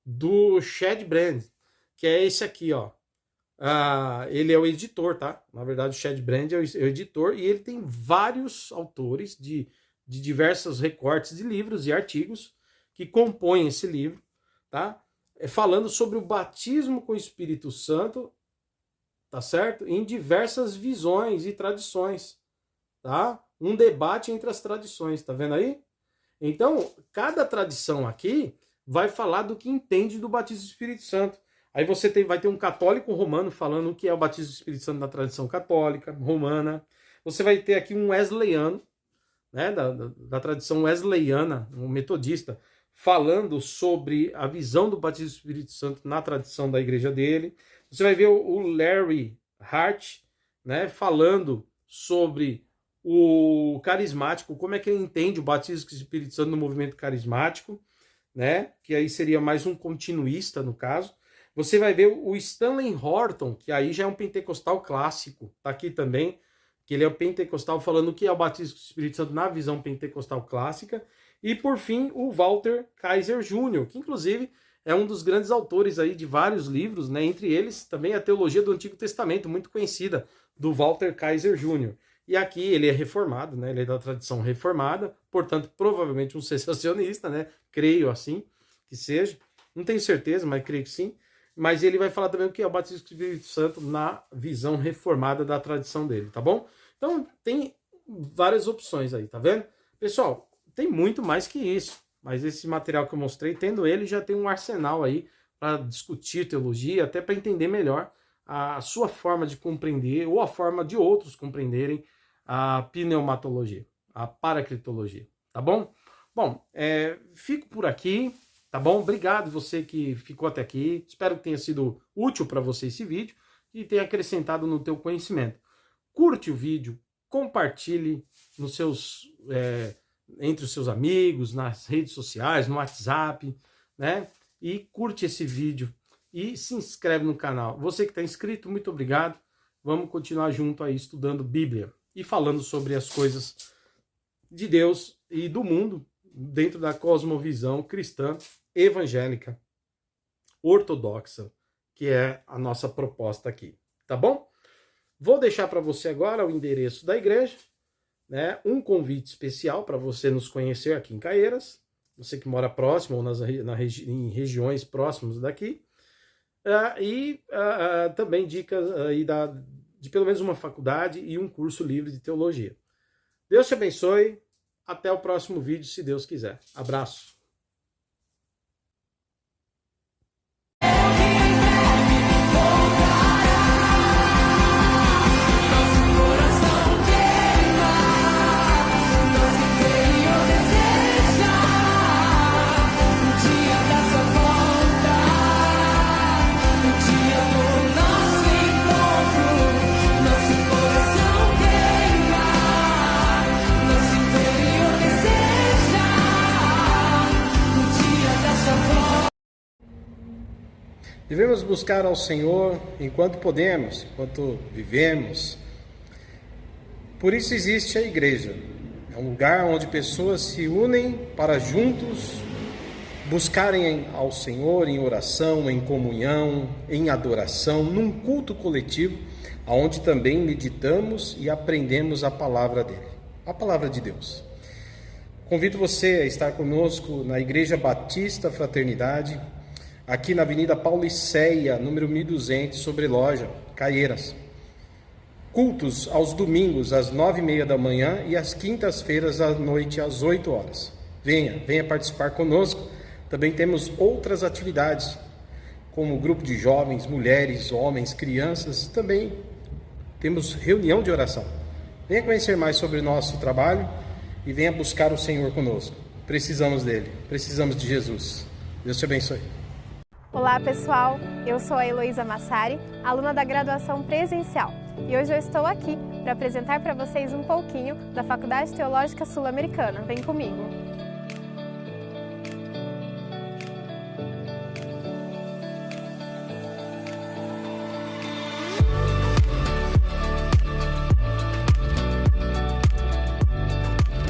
Do Chad Brand, que é esse aqui, ó. Ele é o editor, tá? Na verdade, o Chad Brand é o editor e ele tem vários autores de diversos recortes de livros e artigos que compõem esse livro, tá? Falando sobre o batismo com o Espírito Santo, tá certo? Em diversas visões e tradições, tá? Um debate entre as tradições, tá vendo aí? Então, cada tradição aqui vai falar do que entende do batismo do Espírito Santo. Aí você vai ter um católico romano falando o que é o batismo do Espírito Santo na tradição católica, romana. Você vai ter aqui um wesleyano, né, da tradição wesleyana, um metodista, falando sobre a visão do batismo do Espírito Santo na tradição da igreja dele. Você vai ver o Larry Hart, né, falando sobre o carismático, como é que ele entende o batismo do Espírito Santo no movimento carismático, né, que aí seria mais um continuista no caso. Você vai ver o Stanley Horton, que aí já é um pentecostal clássico, tá aqui também, que ele é o pentecostal falando o que é o batismo do Espírito Santo na visão pentecostal clássica. E por fim, o Walter Kaiser Jr., que inclusive é um dos grandes autores aí de vários livros, né, entre eles também a teologia do Antigo Testamento, muito conhecida, do Walter Kaiser Jr. E aqui ele é reformado, né? Ele é da tradição reformada, portanto, provavelmente um cessacionista, né? Creio assim que seja. Não tenho certeza, mas creio que sim. Mas ele vai falar também o que é o batismo do Espírito Santo na visão reformada da tradição dele, tá bom? Então, tem várias opções aí, tá vendo? Pessoal, tem muito mais que isso. Mas esse material que eu mostrei, tendo ele, já tem um arsenal aí para discutir teologia, até para entender melhor a sua forma de compreender ou a forma de outros compreenderem a pneumatologia, a paracritologia, tá bom? Bom, fico por aqui, tá bom? Obrigado você que ficou até aqui, espero que tenha sido útil para você esse vídeo e tenha acrescentado no teu conhecimento. Curte o vídeo, compartilhe nos seus, entre os seus amigos, nas redes sociais, no WhatsApp, né? E curte esse vídeo e se inscreve no canal. Você que está inscrito, muito obrigado. Vamos continuar junto aí estudando Bíblia e falando sobre as coisas de Deus e do mundo dentro da cosmovisão cristã, evangélica, ortodoxa, que é a nossa proposta aqui, tá bom? Vou deixar para você agora o endereço da igreja, né? Um convite especial para você nos conhecer aqui em Caieiras, você que mora próximo ou em regiões próximas daqui. Também dicas aí de pelo menos uma faculdade e um curso livre de teologia. Deus te abençoe. Até o próximo vídeo, se Deus quiser. Abraço. Devemos buscar ao Senhor enquanto podemos, enquanto vivemos. Por isso existe a igreja. É um lugar onde pessoas se unem para juntos buscarem ao Senhor em oração, em comunhão, em adoração, num culto coletivo, onde também meditamos e aprendemos a palavra dele, a palavra de Deus. Convido você a estar conosco na Igreja Batista Fraternidade, aqui na Avenida Pauliceia, número 1200, sobre loja, Caieiras. Cultos aos domingos, às 9h30 da manhã e às quintas-feiras à noite, às 8 horas. Venha participar conosco. Também temos outras atividades, como grupo de jovens, mulheres, homens, crianças. Também temos reunião de oração. Venha conhecer mais sobre o nosso trabalho e venha buscar o Senhor conosco. Precisamos dele, precisamos de Jesus. Deus te abençoe. Olá pessoal, eu sou a Heloísa Massari, aluna da graduação presencial, e hoje eu estou aqui para apresentar para vocês um pouquinho da Faculdade Teológica Sul-Americana. Vem comigo!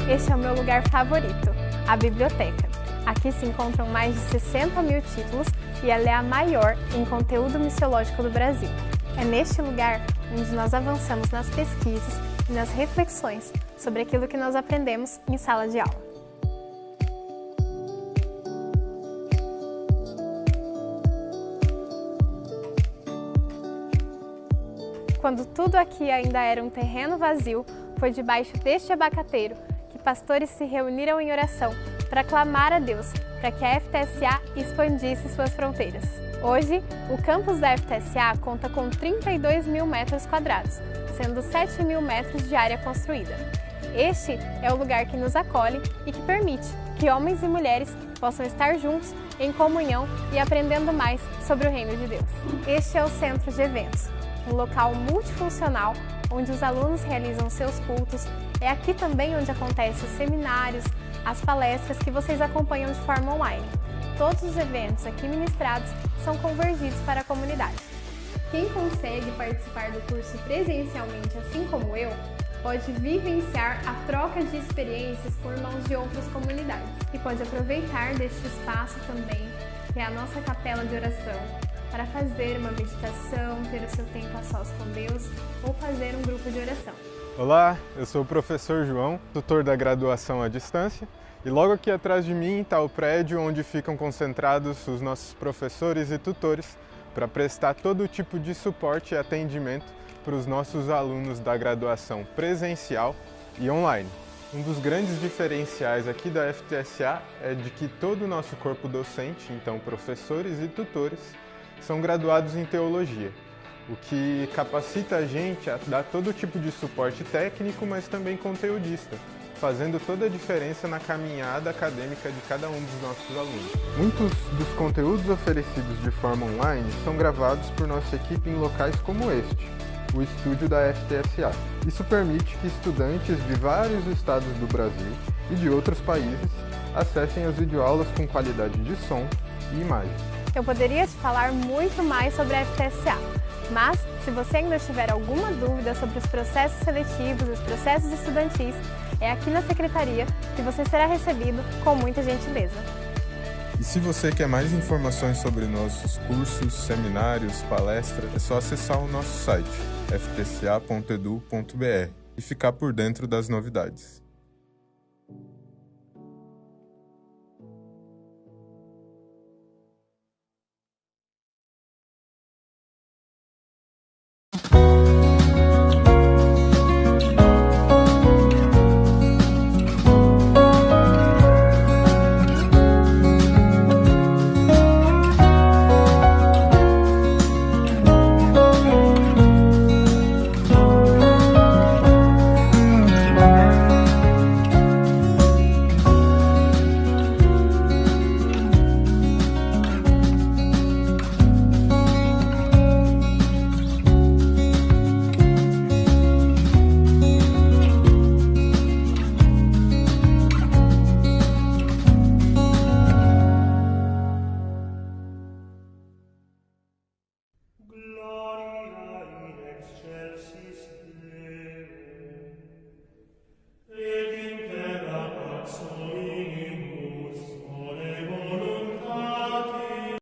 Este é o meu lugar favorito, a biblioteca. Aqui se encontram mais de 60 mil títulos e ela é a maior em conteúdo missiológico do Brasil. É neste lugar onde nós avançamos nas pesquisas e nas reflexões sobre aquilo que nós aprendemos em sala de aula. Quando tudo aqui ainda era um terreno vazio, foi debaixo deste abacateiro que pastores se reuniram em oração para clamar a Deus para que a FTSA expandisse suas fronteiras. Hoje, o campus da FTSA conta com 32 mil metros quadrados, sendo 7 mil metros de área construída. Este é o lugar que nos acolhe e que permite que homens e mulheres possam estar juntos em comunhão e aprendendo mais sobre o Reino de Deus. Este é o Centro de Eventos, um local multifuncional onde os alunos realizam seus cultos. É aqui também onde acontecem os seminários, as palestras que vocês acompanham de forma online. Todos os eventos aqui ministrados são convergidos para a comunidade. Quem consegue participar do curso presencialmente, assim como eu, pode vivenciar a troca de experiências com irmãos de outras comunidades e pode aproveitar deste espaço também, que é a nossa capela de oração, para fazer uma meditação, ter o seu tempo a sós com Deus ou fazer um grupo de oração. Olá, eu sou o professor João, tutor da graduação à distância, e logo aqui atrás de mim está o prédio onde ficam concentrados os nossos professores e tutores para prestar todo tipo de suporte e atendimento para os nossos alunos da graduação presencial e online. Um dos grandes diferenciais aqui da FTSA é de que todo o nosso corpo docente, então professores e tutores, são graduados em teologia, o que capacita a gente a dar todo tipo de suporte técnico, mas também conteudista, fazendo toda a diferença na caminhada acadêmica de cada um dos nossos alunos. Muitos dos conteúdos oferecidos de forma online são gravados por nossa equipe em locais como este, o estúdio da FTSA. Isso permite que estudantes de vários estados do Brasil e de outros países acessem as videoaulas com qualidade de som e imagem. Eu poderia te falar muito mais sobre a FTSA, mas se você ainda tiver alguma dúvida sobre os processos seletivos, os processos estudantis, é aqui na secretaria que você será recebido com muita gentileza. E se você quer mais informações sobre nossos cursos, seminários, palestras, é só acessar o nosso site ftca.edu.br e ficar por dentro das novidades.